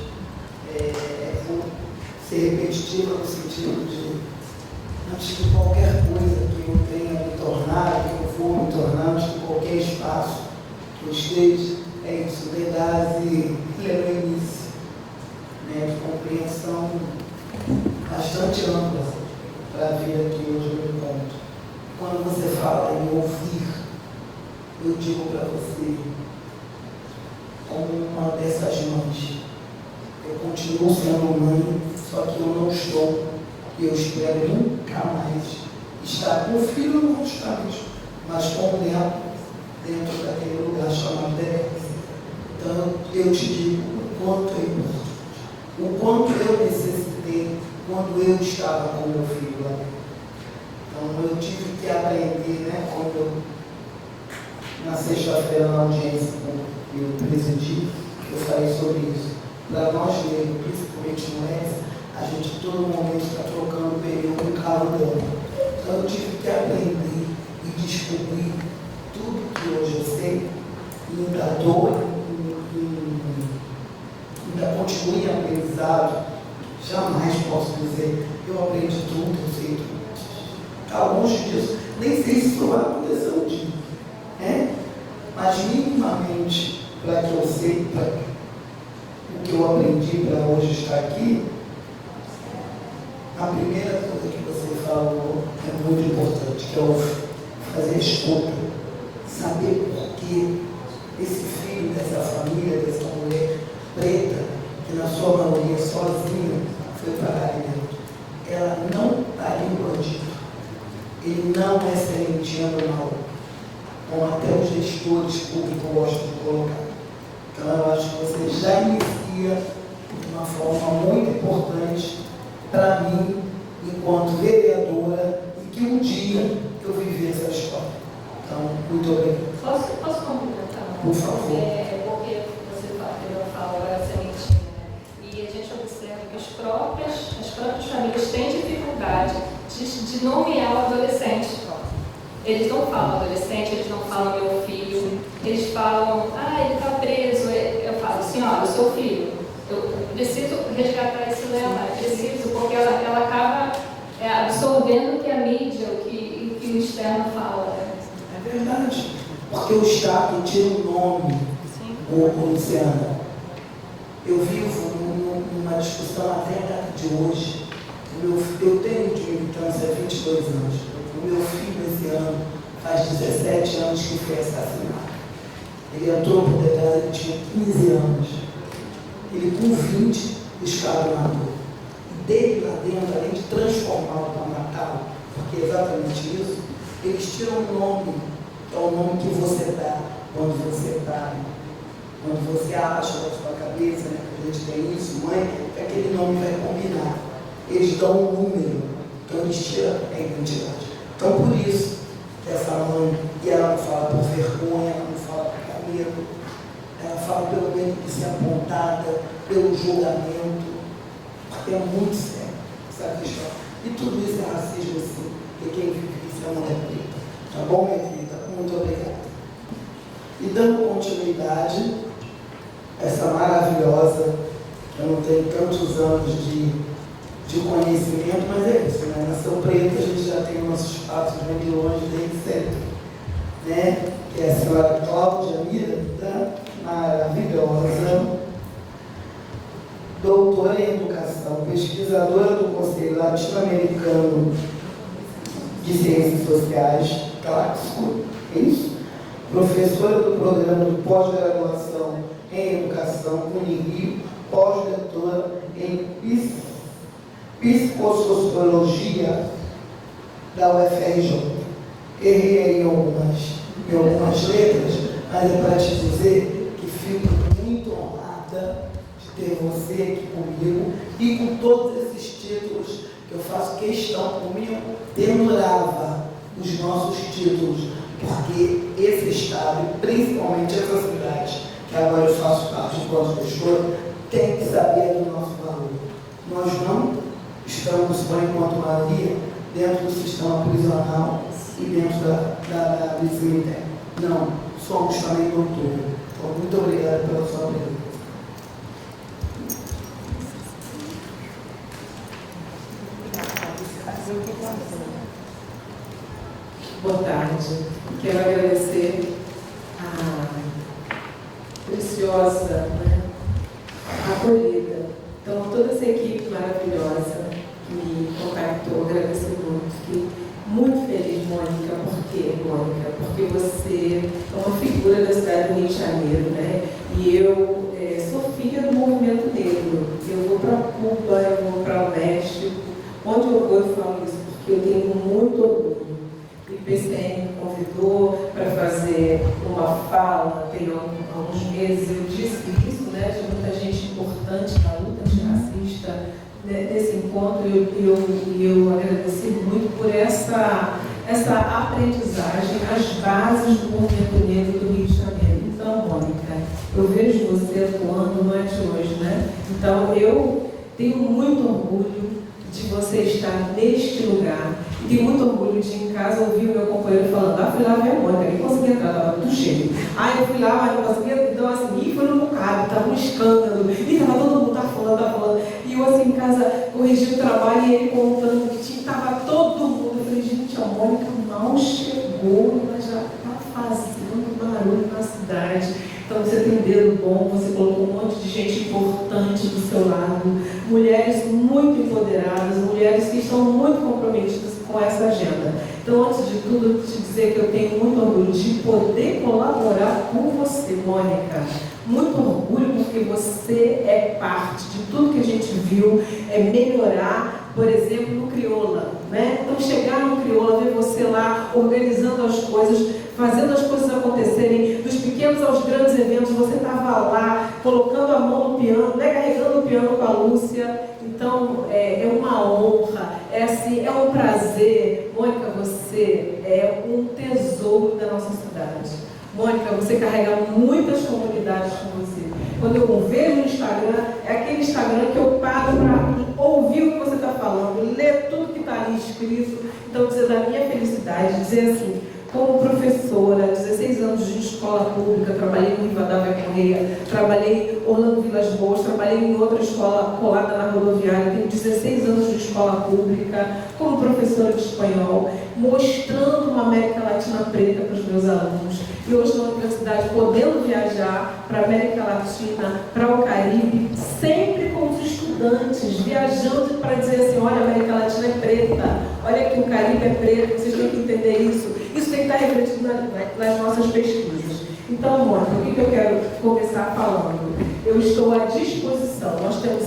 Vou ser repetitiva no sentido de, antes de qualquer coisa que eu tenha me tornado, que eu vou me tornar, antes de qualquer espaço que eu esteja, é isso, DEGASE, ele é no início, né, de compreensão bastante ampla para vir aqui hoje no encontro. Quando você fala em ouvir, eu digo para você, como uma dessas mães, eu continuo sendo mãe, só que eu não estou, e eu espero nunca mais estar com o filho, não vou estar mesmo, mas com o neto dentro daquele lugar chamado Denise. Então eu te digo o quanto é importante, o quanto eu necessitei quando eu estava com meu filho lá. Então eu tive que aprender, né, quando eu, na sexta-feira na audiência com eu presidi, eu falei sobre isso. Para nós negros, principalmente mulheres, a gente todo momento está trocando pneu no carro dela. Então eu tive que aprender e descobrir tudo que hoje eu sei, e ainda dou, ainda continuo em aprendizado. Jamais posso dizer, eu aprendi tudo, eu sei tudo. Está longe disso, nem sei se isso vai acontecer um dia, né? Mas minimamente, para que eu sei, o que eu aprendi para hoje estar aqui, a primeira coisa que você falou é muito importante, que é fazer escuta, saber por que esse filho dessa família, dessa mulher preta, que na sua maioria sozinha foi para ali dentro, ela não está ali um bandido, ele não é sementeando mal, como até os gestores públicos gostam de colocar. Então eu acho que você já inicia de uma forma muito importante para mim, enquanto vereadora, e que um dia eu vivi essa história. Então, muito obrigado. Posso complementar? Por favor. Porque você falou agora sementinha, né? E a gente observa que as próprias famílias têm dificuldade de nomear o adolescente. Eles não falam adolescente, eles não falam meu filho, eles falam, ele está preso. Eu falo, senhora, o seu filho, eu preciso resgatar esse lema, preciso, porque ela acaba absorvendo o que a mídia, o que o externo fala. Né? É verdade, porque o Estado tira o nome, o Luciana. Eu vivo numa discussão até a data de hoje. Eu tenho de militância há 22 anos. O meu filho, esse ano, faz 17 anos que foi assassinado. Ele entrou por detrás, ele tinha 15 anos. Ele, com 20, buscava uma dor. E dele lá dentro, além de transformá-lo para matá-lo, porque é exatamente isso, eles tiram um nome, que é o nome que você dá quando você está, quando você acha da sua cabeça, né, que a gente tem isso, mãe, que aquele nome vai combinar. Eles dão um número, então eles tiram a identidade. Então, por isso, essa mãe, e ela não fala por vergonha, ela não fala por medo, ela fala pelo medo de ser apontada, pelo julgamento, porque é muito sério essa questão. E tudo isso é racismo, sim, porque quem vive isso é mulher preta. Tá bom, minha querida? Muito obrigada. E dando continuidade, essa maravilhosa, que eu não tenho tantos anos de conhecimento, mas é isso, né? Nação Preta a gente já tem nossos passos bem de longe desde sempre, né? Que é a senhora Cláudia Miranda, maravilhosa, doutora em educação, pesquisadora do Conselho Latino-Americano de Ciências Sociais, CLACSO, é isso? Professora do programa de pós-graduação em educação, Unirio, pós-doutora em psicossociologia da UFRJ. Errei em algumas letras, mas é para te dizer que fico muito honrada de ter você aqui comigo e com todos esses títulos que eu faço questão comigo, pendurava os nossos títulos, porque esse estado, principalmente essa cidade, que agora eu faço parte enquanto gestor, tem que saber do nosso valor. Nós não estamos, por enquanto, maioria, dentro do sistema prisional e dentro do cemitério. Não, somos também doutor. Então, muito obrigado pela sua presença. Boa tarde. Quero agradecer a preciosa acolhida. Então, toda essa equipe maravilhosa que me contactou, agradecer muito. Fiquei muito feliz, Mônica. Por quê, Mônica? Porque você é uma figura da cidade do Rio de Janeiro, né? E eu sou filha do movimento negro. Eu vou para Cuba, eu vou para o México. Onde eu vou, eu falo isso, porque eu tenho muito orgulho. O IPCN me convidou para fazer uma fala, tem alguns meses eu disse isso, né? Tinha muita gente importante na luta antirracista nesse encontro, e eu agradeci muito por essa aprendizagem, as bases do movimento negro do Rio de Janeiro. Então, Mônica, eu vejo você atuando, não é de hoje, né? Então, eu tenho muito orgulho de você estar neste lugar. E tenho muito orgulho de, em casa, ouvir o meu companheiro falando: fui lá ver a Mônica, nem consegui entrar, estava muito cheio. Eu fui lá, mas não conseguia, então assim, foi no bocado, estava um escândalo, e estava todo mundo, tá falando. E eu, assim, em casa, corrigindo o trabalho, e ele contando que estava todo mundo. Eu falei: gente, a Mônica mal chegou, ela já está fazendo barulho na cidade. Então você tem dedo bom, você colocou um monte de gente importante do seu lado, mulheres muito empoderadas, mulheres que estão muito comprometidas com essa agenda. Então, antes de tudo, eu vou te dizer que eu tenho muito orgulho de poder colaborar com você, Mônica. Muito orgulho porque você é parte de tudo que a gente viu, melhorar, por exemplo, no Crioula, né? Então, chegar no Crioula, ver você lá organizando as coisas, fazendo as coisas acontecerem, dos pequenos aos grandes eventos, você estava lá, colocando a mão no piano, né? Carregando o piano com a Lúcia. Então, é uma honra, é um prazer. Mônica, você é um tesouro da nossa cidade. Mônica, você carrega muitas comunidades com você. Quando eu vejo no Instagram, é aquele Instagram que eu paro para ouvir o que você está falando, ler tudo que está ali escrito. Então, dizer da minha felicidade, dizer assim, como professora, 16 anos de escola pública, trabalhei no Rivadavia Correia, trabalhei em Orlando Vilas Boas, trabalhei em outra escola colada na rodoviária, tenho 16 anos de escola pública, como professora de espanhol, mostrando uma América Latina preta para os meus alunos. E hoje na universidade, podendo viajar para a América Latina, para o Caribe, sempre com os estudantes, viajando para dizer assim: olha, a América Latina é preta, olha que o Caribe é preto, vocês têm que entender isso. Isso tem que estar refletido nas nossas pesquisas. Então, Mônica, o que eu quero começar falando? Eu estou à disposição. Nós temos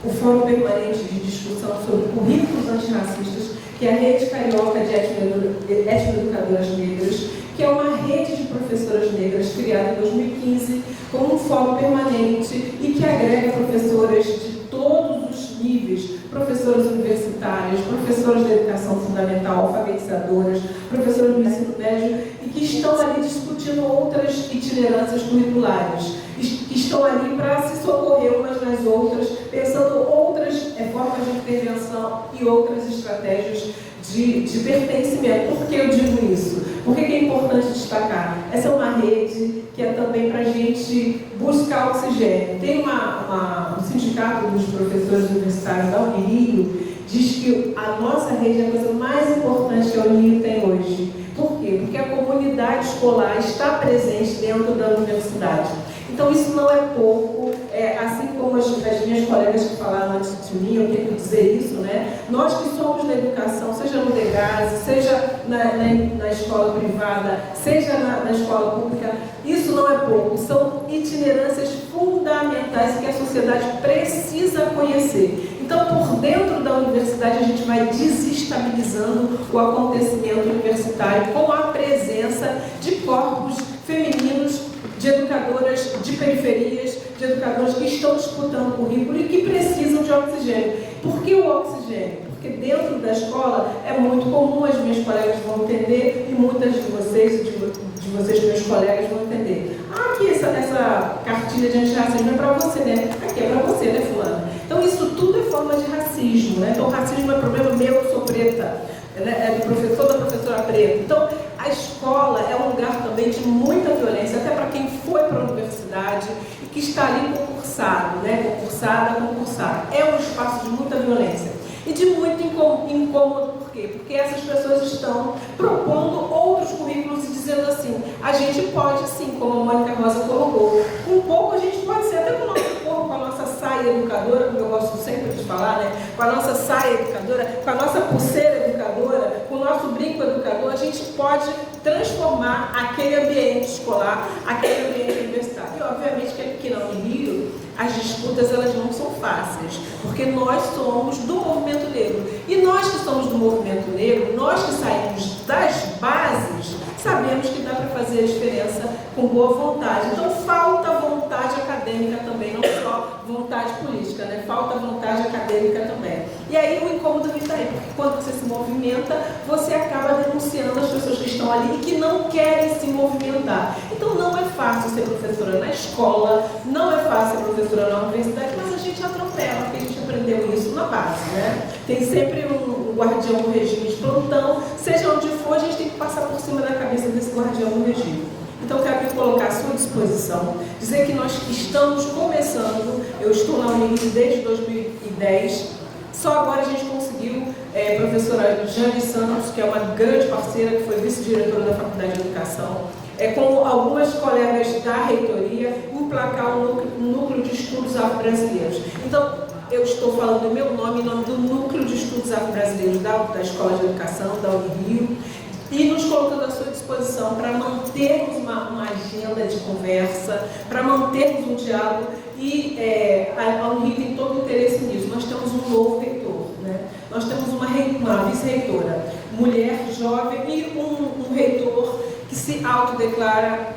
o Fórum Permanente de Discussão sobre Currículos Antirracistas, que é a Rede Carioca de Etnoeducadoras Negras, que é uma rede de professoras negras criada em 2015 como um fórum permanente e que agrega professoras de todos os níveis, professoras universitárias, professoras da educação fundamental, alfabetizadoras, professoras do ensino médio, e que estão ali discutindo outras itinerâncias curriculares, que estão ali para se socorrer umas nas outras, pensando outras formas de intervenção e outras estratégias de pertencimento. Por que eu digo isso? Por que é importante destacar? Essa é uma rede que é também para a gente buscar oxigênio. Tem um sindicato dos professores universitários da Unirio, diz que a nossa rede é a coisa mais importante que a Unirio tem hoje. Por quê? Porque a comunidade escolar está presente dentro da universidade. Então, isso não é pouco, assim como as minhas colegas que falaram antes de mim, eu tenho que dizer isso, né? Nós que somos na educação, seja no DEGASE, seja na escola privada, seja na escola pública, isso não é pouco, são itinerâncias fundamentais que a sociedade precisa conhecer. Então, por dentro da universidade, a gente vai desestabilizando o acontecimento universitário com a presença de corpos femininos, de educadoras de periferias, de educadoras que estão disputando o currículo e que precisam de oxigênio. Por que o oxigênio? Porque dentro da escola é muito comum, as minhas colegas vão entender, e muitas de vocês, meus colegas, vão entender. Aqui essa cartilha de antirracismo é para você, né? Aqui é para você, né, fulano? Então, isso tudo é forma de racismo, né? Então, racismo é problema meu, eu sou preta, é do professor, da professora preta. Então, a escola é um lugar também de muita violência, até para quem foi para a universidade e que está ali concursado, né? Concursada. É um espaço de muita violência e de muito incômodo. Por quê? Porque essas pessoas estão propondo outros currículos e dizendo assim: a gente pode sim, como a Mônica Rosa colocou, um pouco a gente pode ser, até com o nosso corpo, com a nossa saia educadora, como eu gosto sempre de falar. falar, né? Com a nossa saia educadora, com a nossa pulseira educadora, com o nosso brinco educador, a gente pode transformar aquele ambiente escolar, aquele ambiente universitário. E obviamente que aqui na Unirio, as disputas elas não são fáceis, porque nós somos do movimento negro. E nós que somos do movimento negro, nós que saímos das bases, sabemos que dá para fazer a diferença com boa vontade. Então falta vontade acadêmica também, não só vontade política, né? Falta vontade acadêmica também. E aí o incômodo vem daí, porque quando você se movimenta, você acaba denunciando as pessoas que estão ali e que não querem se movimentar. Então não é fácil ser professora na escola, não é fácil ser professora na universidade, mas a gente atropela, porque a gente aprendeu isso na base, né? Tem sempre um guardião do regime de plantão, seja onde for, a gente tem que passar por cima da cabeça desse guardião do regime. Então, quero aqui colocar à sua disposição, dizer que nós estamos começando, eu estou na Unirio desde 2010, só agora a gente conseguiu, professora Jane Santos, que é uma grande parceira, que foi vice-diretora da Faculdade de Educação, com algumas colegas da reitoria, emplacar um núcleo de estudos afro-brasileiros. Então, eu estou falando em meu nome, em nome do Núcleo de Estudos Afro-Brasileiros da Escola de Educação, da Unirio, e nos colocando à sua disposição para mantermos uma agenda de conversa, para mantermos um diálogo, e a Unirio tem todo o interesse nisso. Nós temos um novo reitor, né? Nós temos uma vice-reitora, mulher, jovem, e um reitor que se autodeclara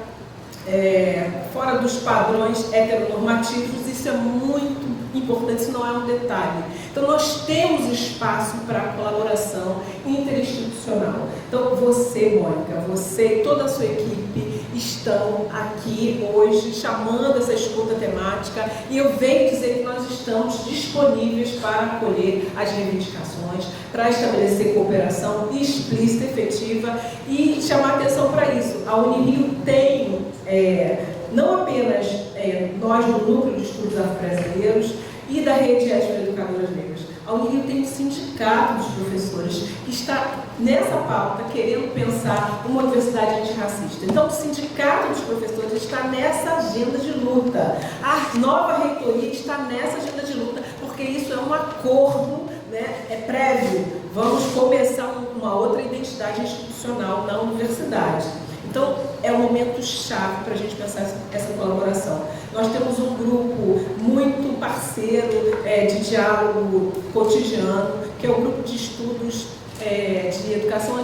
fora dos padrões heteronormativos. Isso é muito importante, isso não é um detalhe. Então, nós temos espaço para colaboração interinstitucional. Então, você, Mônica, você e toda a sua equipe estão aqui hoje chamando essa escuta temática, e eu venho dizer que nós estamos disponíveis para acolher as reivindicações, para estabelecer cooperação explícita, efetiva, e chamar atenção para isso. A Unirio tem, não apenas nós do Núcleo de Estudos Afro-Brasileiros e da Rede de Educadoras Negras, a Unirio tem um sindicato dos professores que está nessa pauta querendo pensar uma universidade antirracista. Então, o sindicato dos professores está nessa agenda de luta. A nova reitoria está nessa agenda de luta, porque isso é um acordo, né, prévio. Vamos começar uma outra identidade institucional na universidade. Então, é um momento chave para a gente pensar essa colaboração. Nós temos um grupo muito parceiro de diálogo cotidiano, que é o grupo de estudos de educação,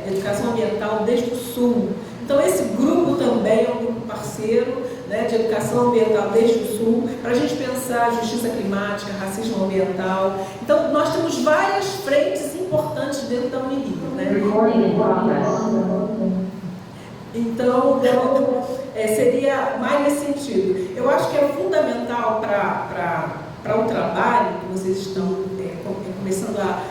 educação ambiental desde o Sul. Então, esse grupo também é um grupo parceiro, né, de educação ambiental desde o Sul, para a gente pensar justiça climática, racismo ambiental. Então, nós temos várias frentes importantes dentro da Unirio, né? Então, seria mais nesse sentido. Eu acho que é fundamental para o trabalho que vocês estão começando a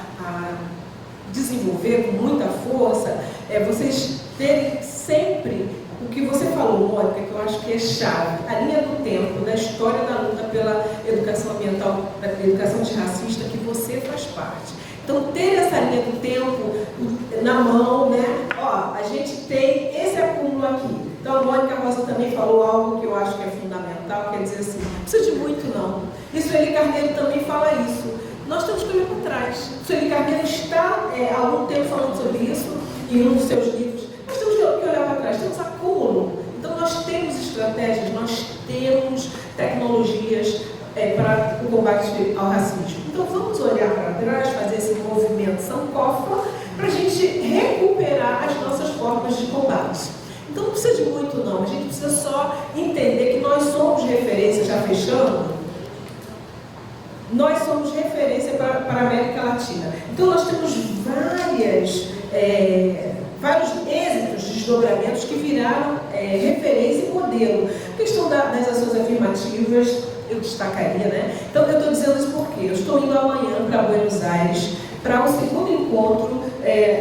desenvolver com muita força, vocês terem sempre o que você falou, Mônica, que eu acho que é chave, a linha do tempo, da história da luta pela educação ambiental, da educação antirracista, que você faz parte. Então, ter essa linha do tempo na mão, né? Ó, a gente tem esse acúmulo aqui. Então, a Mônica Rosa também falou algo que eu acho que é fundamental, quer dizer assim, não precisa de muito não. E Sueli Carneiro também fala isso. Nós temos que olhar para trás. Sueli Carneiro está há algum tempo falando sobre isso, em um dos seus livros. Nós temos que olhar para trás, temos acúmulo. Então, nós temos estratégias, nós temos tecnologias para o combate ao racismo. Então, vamos olhar para trás, fazer esse movimento sankofa, para a gente recuperar as nossas formas de combate. Então, não precisa de muito, não. A gente precisa só entender que nós somos referência, já fechando, nós somos referência para a América Latina. Então, nós temos vários êxitos, desdobramentos que viraram referência e modelo. A questão das ações afirmativas, eu destacaria, né? Então, eu estou dizendo isso porque eu estou indo amanhã para Buenos Aires para o segundo encontro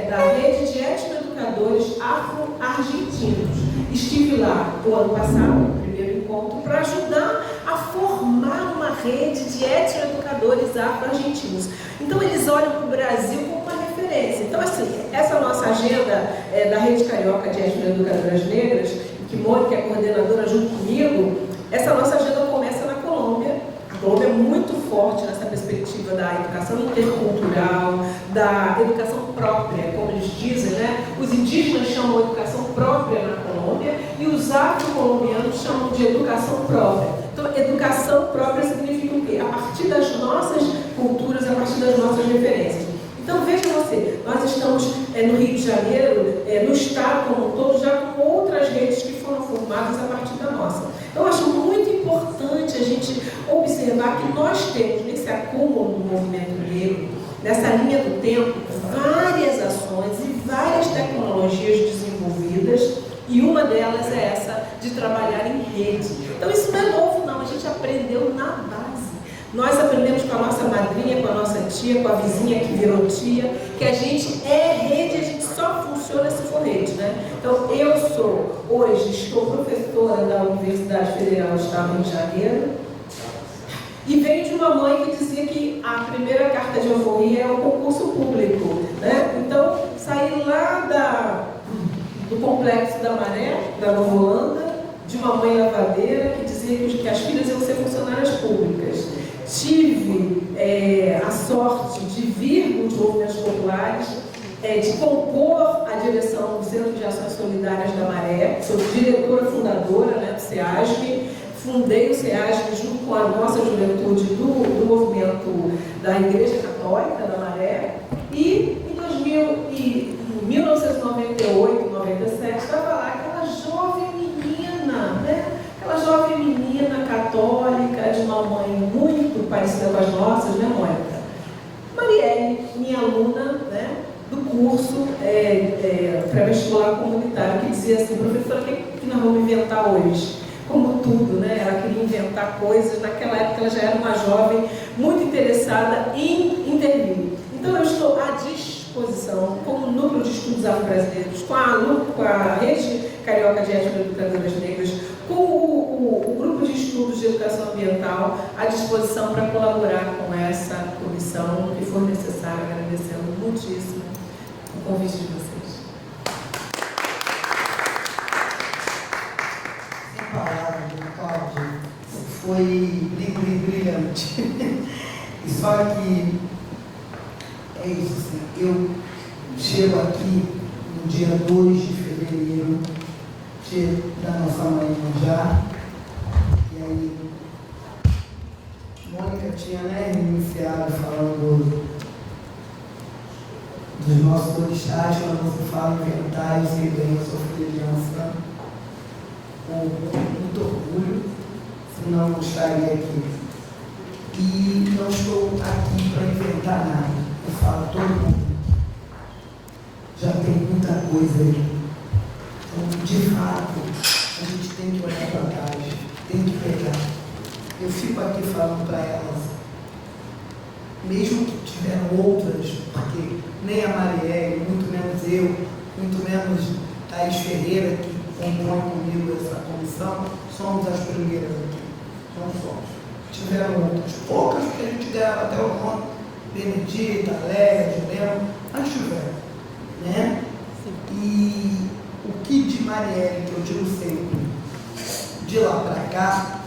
da Rede de Etnoeducadores Afro-Argentinos. Estive lá o ano passado, no primeiro encontro, para ajudar a formar uma rede de etnoeducadores afro-argentinos. Então, eles olham para o Brasil como uma referência. Então, assim, essa nossa agenda da Rede Carioca de Etnoeducadoras Negras, que Mônica é coordenadora junto comigo, essa nossa agenda começa na Colômbia. A Colômbia é muito forte nessa perspectiva da educação intercultural, da educação própria, como eles dizem, né? Os indígenas chamam de educação própria na Colômbia e os afro-colombianos chamam de educação própria. Então, educação própria significa o quê? A partir das nossas culturas, a partir das nossas referências. Então, veja você, nós estamos no Rio de Janeiro, no estado como um todo, já com outras redes que foram formadas a partir da nossa. Então, eu acho muito importante a gente observar que nós temos, nesse acúmulo do movimento negro, nessa linha do tempo, várias ações e várias tecnologias desenvolvidas, e uma delas é essa de trabalhar em rede. Então, isso não é novo, não, a gente aprendeu na base. Nós aprendemos com a nossa madrinha, com a nossa tia, com a vizinha que virou tia, que a gente é rede, a gente só funciona se for rede, né? Então, eu estou professora da Universidade Federal do Estado do Rio de Janeiro, e venho de uma mãe que dizia que a primeira carta de alforria é o concurso público, né? Então, saí lá do Complexo da Maré, da Nova Holanda, de uma mãe lavadeira que dizia que as filhas iam ser funcionárias públicas. Tive a sorte de vir dos movimentos populares, de compor a direção do Centro de Ações Solidárias da Maré, sou diretora fundadora, né, do SEASP, fundei o SEASP junto com a nossa juventude do movimento da Igreja Católica da Maré, e em 1998, 97, estava lá aquela jovem menina, né? Aquela jovem menina católica, de uma mãe muito parecida com as nossas, né, Mônica? Marielle, minha aluna, né, do curso pré-vestibular comunitário, que dizia assim: professora, o que nós vamos inventar hoje? Como tudo, né? Ela queria inventar coisas. Naquela época ela já era uma jovem muito interessada em intervir. Então eu estou à disposição, como núcleo de estudos afro-brasileiros, com a rede carioca de etno-educadoras negras, com o grupo de estudos de educação ambiental, à disposição para colaborar com essa comissão que for necessário, agradecendo muitíssimo o convite de vocês. Sem palavras, Cláudia, foi brilhante. E só que é isso, assim, eu chego aqui no dia 2 de fevereiro, dia da nossa mãe já, e aí Mônica tinha, né, iniciado falando dos nossos orixás, quando você fala em inventar, eu sei bem, eu sou filha de Ançã, com muito orgulho, senão não estaria aqui. E não estou aqui para inventar nada. Eu falo, todo mundo já tem muita coisa aí. Então, de fato, a gente tem que olhar para trás, tem que pegar. Eu fico aqui falando para elas, mesmo que tiveram outras, porque nem a Marielle, muito menos eu, muito menos Thaís Ferreira, que compõe comigo essa comissão, somos as primeiras aqui. Não somos. Tiveram outras, poucas que a gente grava até o nome, Benedita, Léa, Juliana, mas tiveram, né? E o que de Marielle, que eu digo sempre, de lá para cá,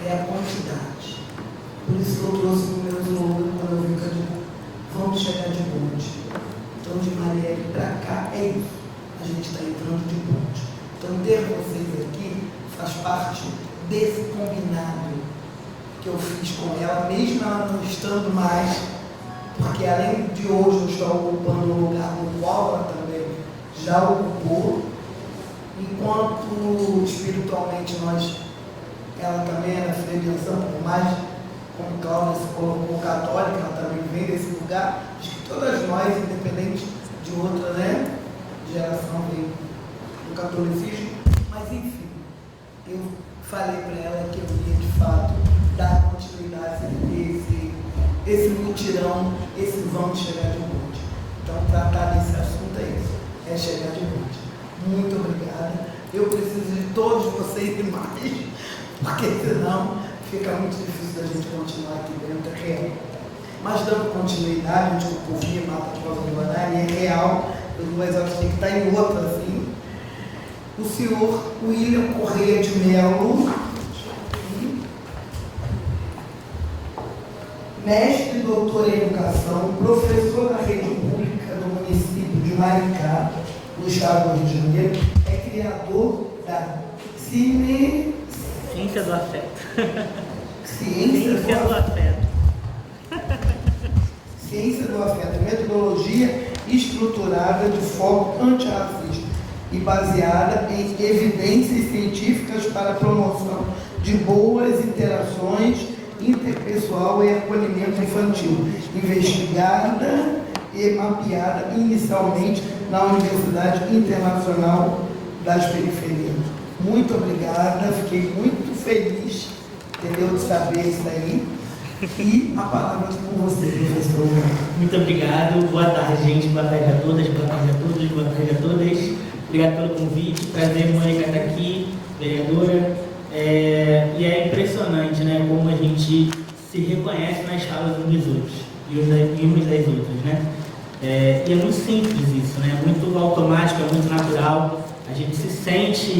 é a quantidade. Por isso que eu trouxe no meu slogan quando eu vim cá de vamos chegar de bonde. Então, de Marielle para cá é isso. A gente está entrando de bonde. Então, ter vocês aqui faz parte desse combinado que eu fiz com ela, mesmo ela não estando mais, porque além de hoje eu estou ocupando um lugar no qual ela também já ocupou, enquanto espiritualmente ela também era filha de Ançã, por mais, como Cláudia se colocou, católica, ela também vem desse lugar. Acho que todas nós, independente de outra, né, geração, vem do catolicismo, mas enfim, eu falei para ela que eu ia de fato dar continuidade a esse mutirão, esse vamos chegar de bonde. Então, tratar desse assunto é isso, é chegar de bonde. Muito obrigada. Eu preciso de todos vocês e mais, porque senão fica muito difícil da gente continuar aqui dentro, é real. Mas dando continuidade, a gente ouvia Mata de Rosa do Guarani, é real, mas eu acho que está em outra, assim. O senhor William Correia de Mello, mestre e doutor em educação, professor da rede pública do município de Maricá, no estado do Rio de Janeiro, é criador da Ciência do afeto. Ciência do afeto. Ciência do afeto, metodologia estruturada de foco antirracista e baseada em evidências científicas para a promoção de boas interações interpessoal e acolhimento infantil, investigada e mapeada inicialmente na Universidade Internacional das Periferias. Muito obrigada, fiquei muito feliz, entendeu, de saber isso aí. E a palavra com você, professor. Muito obrigado, boa tarde, gente, boa tarde a todas, boa tarde a todos, boa tarde a todas. Obrigado pelo convite, prazer, Mônica, estar aqui, vereadora. E é impressionante, né, como a gente se reconhece nas falas uns dos outros e uns das outras, né? E é muito simples isso, né? É muito automático, é muito natural. A gente sente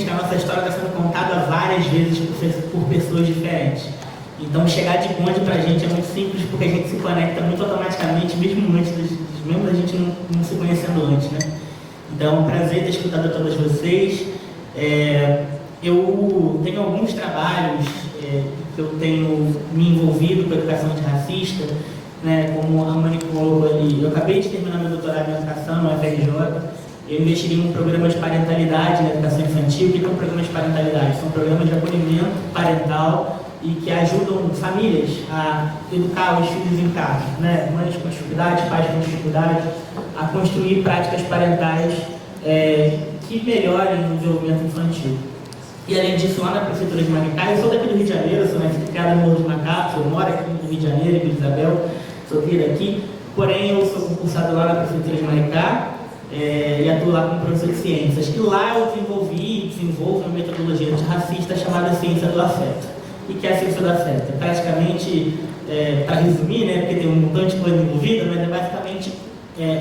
que a nossa história está sendo contada várias vezes por pessoas diferentes. Então, chegar de bonde para a gente é muito simples, porque a gente se conecta muito automaticamente, mesmo da gente não se conhecendo antes, né? Então, é um prazer ter escutado a todas vocês. Eu tenho alguns trabalhos que eu tenho me envolvido com a educação antirracista, né? Como a Mônica colocou ali, eu acabei de terminar meu doutorado em educação no FRJ. Eu investiguei um programa de parentalidade na educação infantil. O que é um programa de parentalidade? São programas de acolhimento parental e que ajudam famílias a educar os filhos em casa, né? Mães com dificuldade, pais com dificuldade, a construir práticas parentais que melhorem o desenvolvimento infantil. E além disso, lá na Prefeitura de Maricá, eu sou daqui do Rio de Janeiro, sou criada no Morro dos Macacos, eu moro aqui no Rio de Janeiro, em Vila Isabel, sou criada aqui, porém eu sou concursado lá na Prefeitura de Maricá e atuo lá como professor de ciências. E lá eu desenvolvo uma metodologia antirracista chamada Ciência do Afeto. O que é a ciência do afeto? Praticamente, para resumir, né, porque tem um montão de coisa envolvida, mas é basicamente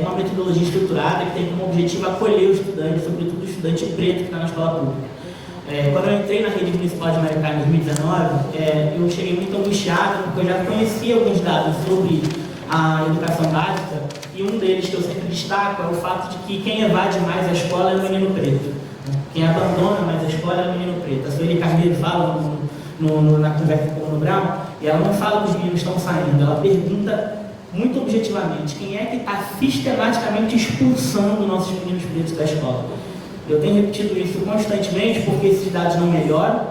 uma metodologia estruturada que tem como objetivo acolher o estudante, sobretudo o estudante preto que está na escola pública. Quando eu entrei na rede municipal de Maricá em 2019, eu cheguei muito angustiado, porque eu já conhecia alguns dados sobre a educação básica, e um deles que eu sempre destaco é o fato de que quem evade mais a escola é o menino preto. Quem abandona mais a escola é o menino preto. A Sueli Carneiro fala na conversa com o Bruno Brown, e ela não fala que os meninos estão saindo, ela pergunta muito objetivamente quem é que está sistematicamente expulsando nossos meninos pretos da escola. Eu tenho repetido isso constantemente porque esses dados não melhoram,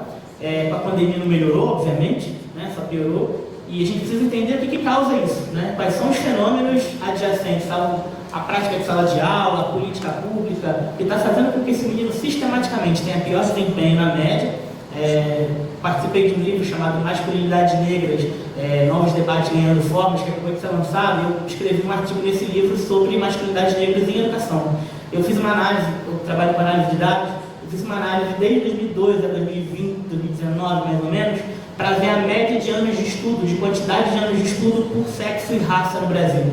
com a pandemia não melhorou, obviamente, né, só piorou, e a gente precisa entender o que causa isso, né? Quais são os fenômenos adjacentes à prática de sala de aula, a política pública, que está fazendo com que esse menino sistematicamente tenha pior desempenho na média. Participei de um livro chamado Masculinidades Negras, Novos Debates Ganhando Formas, que acabou de ser lançado, e eu escrevi um artigo nesse livro sobre masculinidades negras em educação. Eu fiz uma análise, eu trabalho com análise de dados, eu fiz uma análise desde 2012 a 2020, 2019 mais ou menos, para ver a média de anos de estudo, de quantidade de anos de estudo por sexo e raça no Brasil,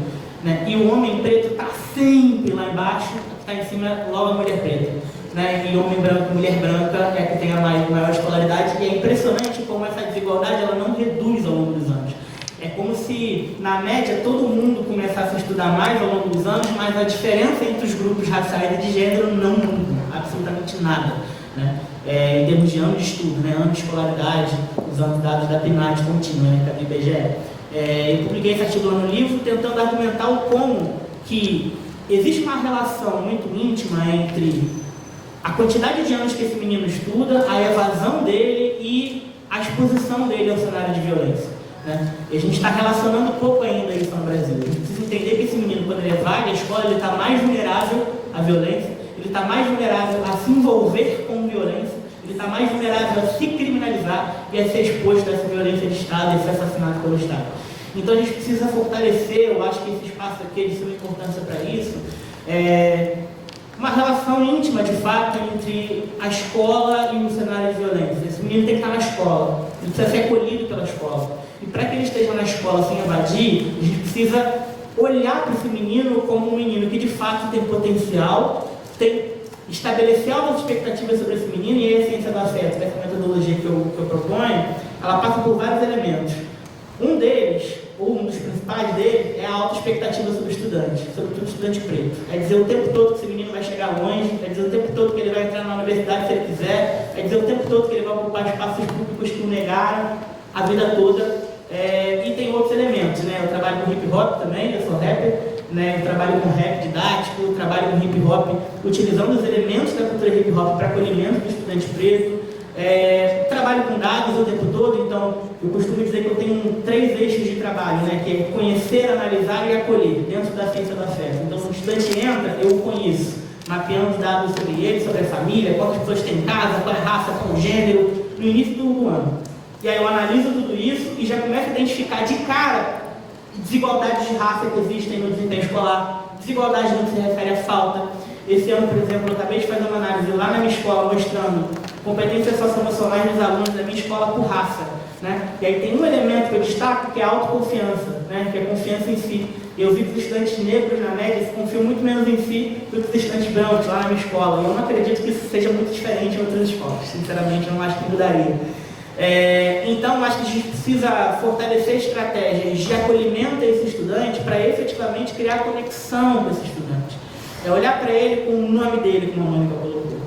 né? E o homem preto está sempre lá embaixo, está em cima logo a mulher preta, né? E homem branco, mulher branca é a que tem a maior escolaridade, e é impressionante como essa desigualdade ela não reduz ao longo dos anos. É como se, na média, todo mundo começasse a estudar mais ao longo dos anos, mas a diferença entre os grupos raciais e de gênero não muda, absolutamente nada, né? Em termos de ano de estudo, né? Ano de escolaridade, usando dados da PNAD contínua, né? Do IBGE. Eu publiquei esse artigo lá no livro, tentando argumentar o como que existe uma relação muito íntima entre a quantidade de anos que esse menino estuda, a evasão dele e a exposição dele ao cenário de violência, né? E a gente está relacionando pouco ainda isso no Brasil. A gente precisa entender que esse menino, quando ele evade a escola, ele está mais vulnerável à violência, ele está mais vulnerável a se envolver com violência, ele está mais vulnerável a se criminalizar e a ser exposto a essa violência de Estado e a ser assassinado pelo Estado. Então a gente precisa fortalecer, eu acho que esse espaço aqui é de suma importância para isso, uma relação íntima, de fato, entre a escola e o cenário de violência. Esse menino tem que estar na escola, ele precisa ser acolhido pela escola. E para que ele esteja na escola sem evadir, a gente precisa olhar para esse menino como um menino que, de fato, tem potencial, estabelecer altas expectativas sobre esse menino, e aí a ciência do afeto, essa metodologia que eu proponho, ela passa por vários elementos. Um deles, ou um dos principais deles, é a alta expectativa sobre o estudante, sobretudo o estudante preto. É dizer o tempo todo que esse menino vai chegar longe, é dizer o tempo todo que ele vai entrar na universidade se ele quiser, é dizer o tempo todo que ele vai ocupar espaços públicos que o negaram a vida toda. E tem outros elementos, né? Eu trabalho com hip hop também, eu sou rapper, né? Eu trabalho com rap didático, eu trabalho com hip hop utilizando os elementos da cultura hip hop para acolhimento do estudante preto. Trabalho com dados o tempo todo, então eu costumo dizer que eu tenho 3 eixos de trabalho, né? Que é conhecer, analisar e acolher dentro da ciência do afeto. Então, se o estudante entra, eu o conheço, mapeando dados sobre ele, sobre a família, quantas pessoas tem em casa, qual é a raça, qual é o gênero, no início do ano. E aí eu analiso tudo isso e já começo a identificar de cara desigualdades de raça que existem no desempenho escolar, desigualdades no que se refere à falta. Esse ano, por exemplo, eu acabei de fazer uma análise lá na minha escola mostrando competências socioemocionais dos alunos da minha escola por raça, né? E aí tem um elemento que eu destaco que é a autoconfiança, né? Que é a confiança em si. Eu vi que os estudantes negros, na média, confiam muito menos em si do que os estudantes brancos lá na minha escola. E eu não acredito que isso seja muito diferente em outras escolas. Sinceramente, eu não acho que mudaria. Então, acho que a gente precisa fortalecer estratégias de acolhimento a esse estudante para efetivamente criar conexão com esse estudante. Olhar para ele com o nome dele, como a Mônica colocou.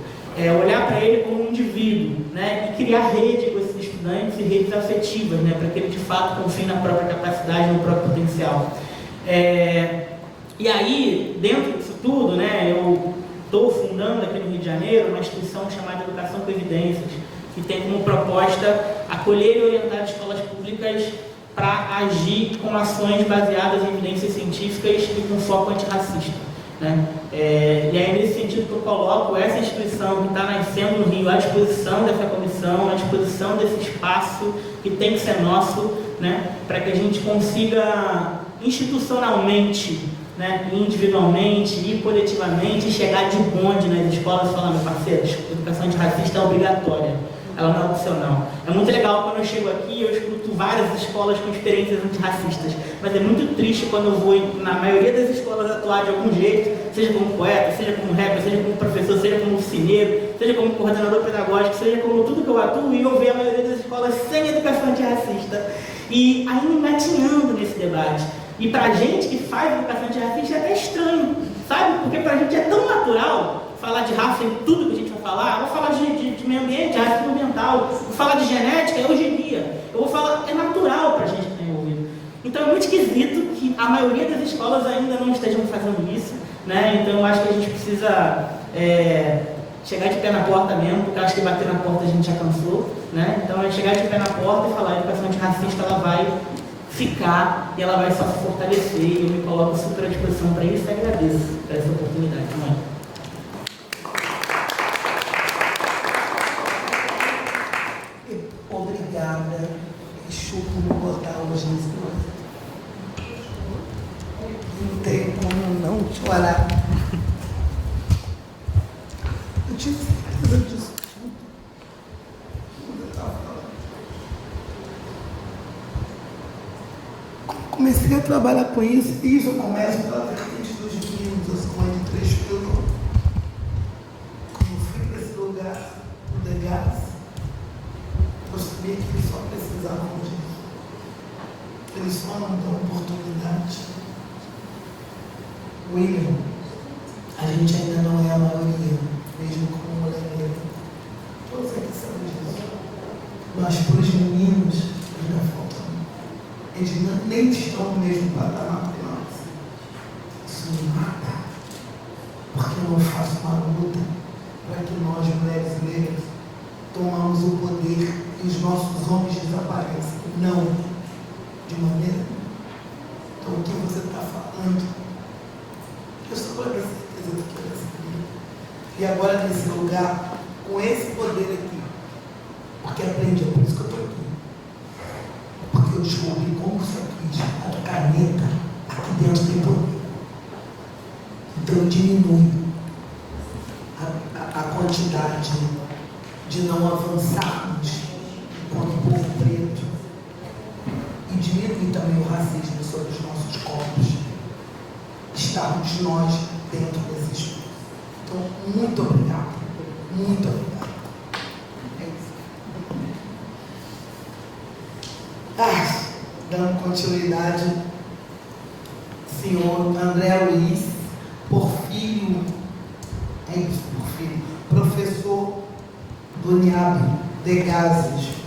Olhar para ele como um indivíduo, né? E criar rede com esses estudantes e redes afetivas, né? Para que ele de fato confie na própria capacidade, no próprio potencial. E aí, dentro disso tudo, né? Eu estou fundando aqui no Rio de Janeiro uma instituição chamada Educação com Evidências, que tem como proposta acolher e orientar escolas públicas para agir com ações baseadas em evidências científicas e com foco antirracista, né? E aí, nesse sentido que eu coloco essa instituição que está nascendo no Rio à disposição dessa comissão, à disposição desse espaço que tem que ser nosso, né? Para que a gente consiga institucionalmente, né? Individualmente e coletivamente chegar de bonde nas escolas e falar: meus parceiros, educação antirracista é obrigatória. Ela não é opcional. É muito legal quando eu chego aqui e eu escuto várias escolas com experiências antirracistas, mas é muito triste quando eu vou, na maioria das escolas, atuar de algum jeito, seja como poeta, seja como rapper, seja como professor, seja como oficineiro, seja como coordenador pedagógico, seja como tudo que eu atuo, e eu ver a maioria das escolas sem educação antirracista e ainda engatinhando nesse debate. E pra gente que faz educação antirracista é até estranho, sabe? Porque pra gente é tão natural falar de raça em tudo que a gente vai falar. Eu vou falar de meio ambiente, racismo ambiental, vou falar de genética, eugenia. Eu vou falar, é natural para a gente que está envolvido. Então é muito esquisito que a maioria das escolas ainda não estejam fazendo isso, né? Então eu acho que a gente precisa chegar de pé na porta mesmo, porque eu acho que bater na porta a gente já cansou, né? Então é chegar de pé na porta e falar: a educação antirracista ela vai ficar e ela vai só se fortalecer, e eu me coloco super à disposição para isso e agradeço por essa oportunidade também. Obrigada, Exu, por me botar hoje nesse momento. Não tem como não chorar. Eu tive certeza disso tudo. Quando eu estava falando. Comecei a trabalhar com isso, e isso eu começo pela vertente dos meninos, as mães de 3 filhos. Quando eu fui para esse lugar, o Degas, eu sabia que eles só precisavam disso. Eles só não dão oportunidade. William, a gente ainda não é a maioria, mesmo como mulher negra. Todos aqui sabem disso. Mas para os meninos, ainda falta. Eles nem estão no mesmo patamar que nós. Isso me mata. Porque eu não faço uma luta para que nós, mulheres negras, tomamos o poder e os nossos homens desapareçam. Não, de maneira nenhuma. Então, o que você está falando, eu só vou ter certeza do que eu recebi. E agora, nesse lugar, com esse poder aqui, porque aprendi, é por isso que eu estou aqui. Porque eu descobri como isso aqui, a caneta, aqui dentro tem poder. Então, diminui a quantidade de não avançarmos enquanto povo preto, e diminui também o racismo sobre os nossos corpos, estarmos nós dentro desse espaço. Então, muito obrigado, muito obrigado. É isso. dando continuidade, senhor André Luiz Porfírio, é isso, Porfírio, professor do NIAB de Gases.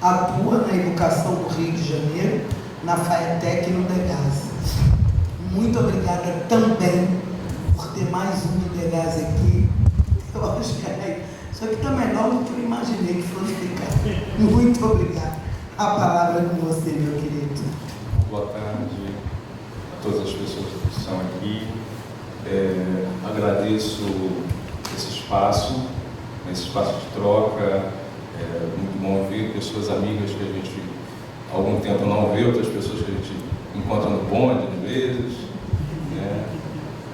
Atua na educação do Rio de Janeiro, na FAETEC e no DEGAS. Muito obrigada também por ter mais um DEGAS aqui. Eu acho que isso aqui está melhor do que eu imaginei que fosse ficar. Muito obrigada. A palavra é com você, meu querido. Boa tarde a todas as pessoas que estão aqui. Agradeço esse espaço de troca. É muito bom ver pessoas amigas que a gente há algum tempo não vê, outras pessoas que a gente encontra no bonde, às vezes. Né?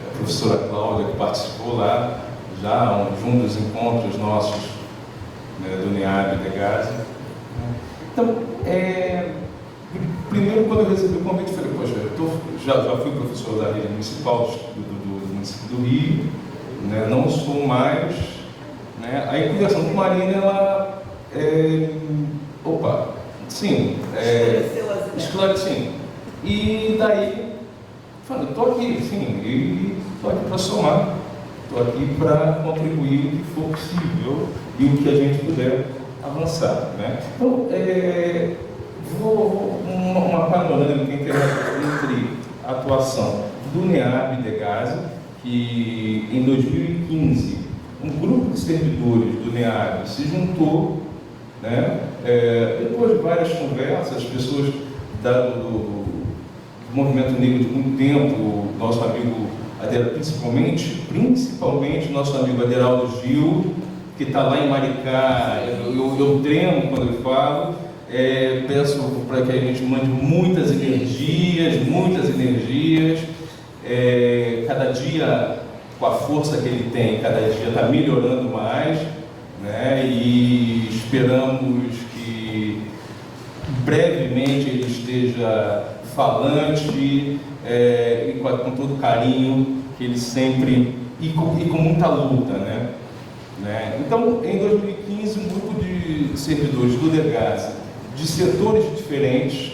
A professora Cláudia, que participou lá, já de um dos encontros nossos, né, do NIAB de Gaza. Então, primeiro, quando eu recebi o convite, eu falei, poxa, já fui professor da rede municipal do município do Rio, né, não sou mais. Né, aí, conversando com a Marina, ela esclareceu. E daí, falei, estou aqui, sim, e estou aqui para somar, estou aqui para contribuir o que for possível e o que a gente puder avançar. Né? Então, vou uma panorâmica entre a atuação do NIAB de Gaza, que em 2015 um grupo de servidores do NIAB se juntou, né, depois de várias conversas, pessoas do movimento negro de muito tempo, nosso amigo, principalmente nosso amigo Aderaldo Gil, que está lá em Maricá. Eu tremo quando eu falo, peço para que a gente mande muitas energias, cada dia, com a força que ele tem, cada dia está melhorando mais, né? E esperamos que brevemente ele esteja falante e com todo o carinho que ele sempre, e com muita luta, né? Então, em 2015, um grupo de servidores do DEGAS, de setores diferentes,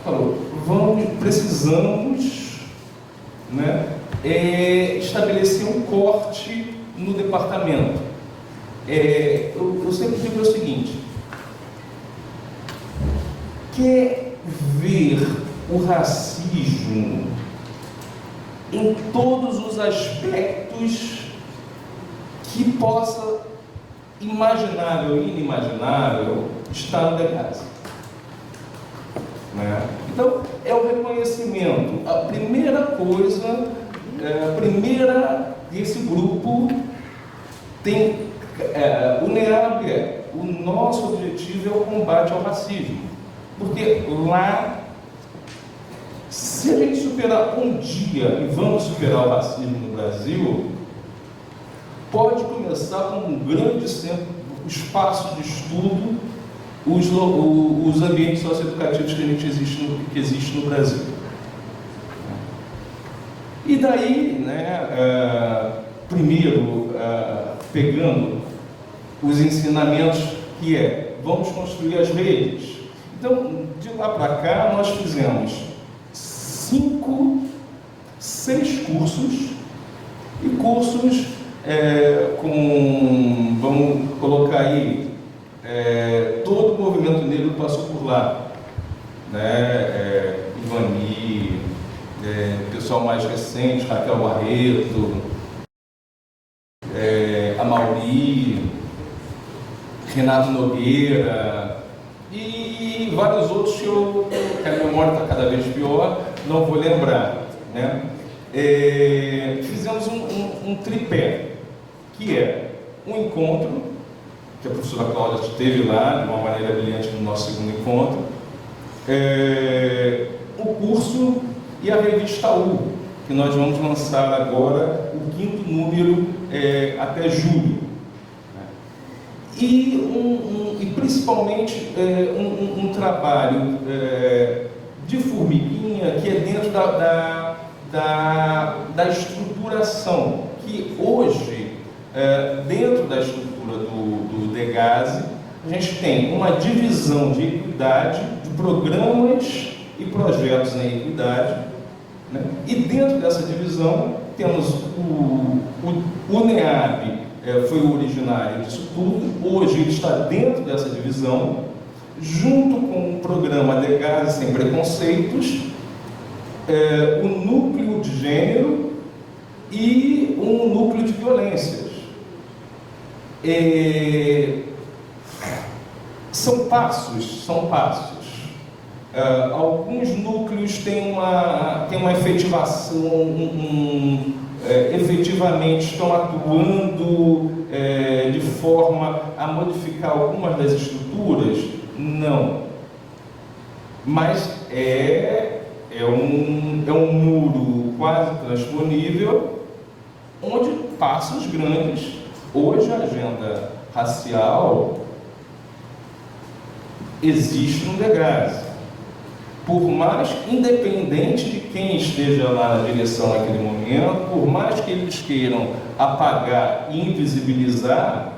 falou, precisamos, né, estabelecer um corte no departamento. Eu sempre digo o seguinte: quer ver o racismo em todos os aspectos que possa, imaginável e inimaginável, estar no DEGAS. Né? Então, é o reconhecimento. A primeira coisa, esse grupo tem, o NIAB, o nosso objetivo é o combate ao racismo. Porque lá, se a gente superar um dia, e vamos superar o racismo no Brasil, pode começar com um grande centro, espaço de estudo, os ambientes socioeducativos que existe no Brasil. E daí, né, primeiro, pegando os ensinamentos, que vamos construir as redes. Então, de lá para cá, nós fizemos 6 cursos, e cursos vamos colocar aí, todo o movimento negro passou por lá, né? Ivani, pessoal mais recente, Raquel Barreto, a Mauri, Renato Nogueira e vários outros que a memória está cada vez pior, não vou lembrar, né? Fizemos um tripé, que um encontro, que a professora Cláudia esteve lá de uma maneira brilhante no nosso segundo encontro, o curso e a revista U, que nós vamos lançar agora o 5º número até julho. E principalmente um trabalho de formiguinha, que dentro da estruturação, que hoje, dentro da estrutura do DEGAS, a gente tem uma divisão de equidade, de programas e projetos em equidade, né? E dentro dessa divisão temos o NEAB, foi o originário disso tudo, hoje ele está dentro dessa divisão, junto com o programa Degase Sem Preconceitos, o núcleo de gênero e um núcleo de violências. São passos. Alguns núcleos têm uma efetivação, efetivamente estão atuando de forma a modificar algumas das estruturas? Não. Mas é um muro quase transponível, onde passos grandes. Hoje a agenda racial existe no Degase. Por mais, independente de quem esteja lá na direção naquele momento, por mais que eles queiram apagar e invisibilizar,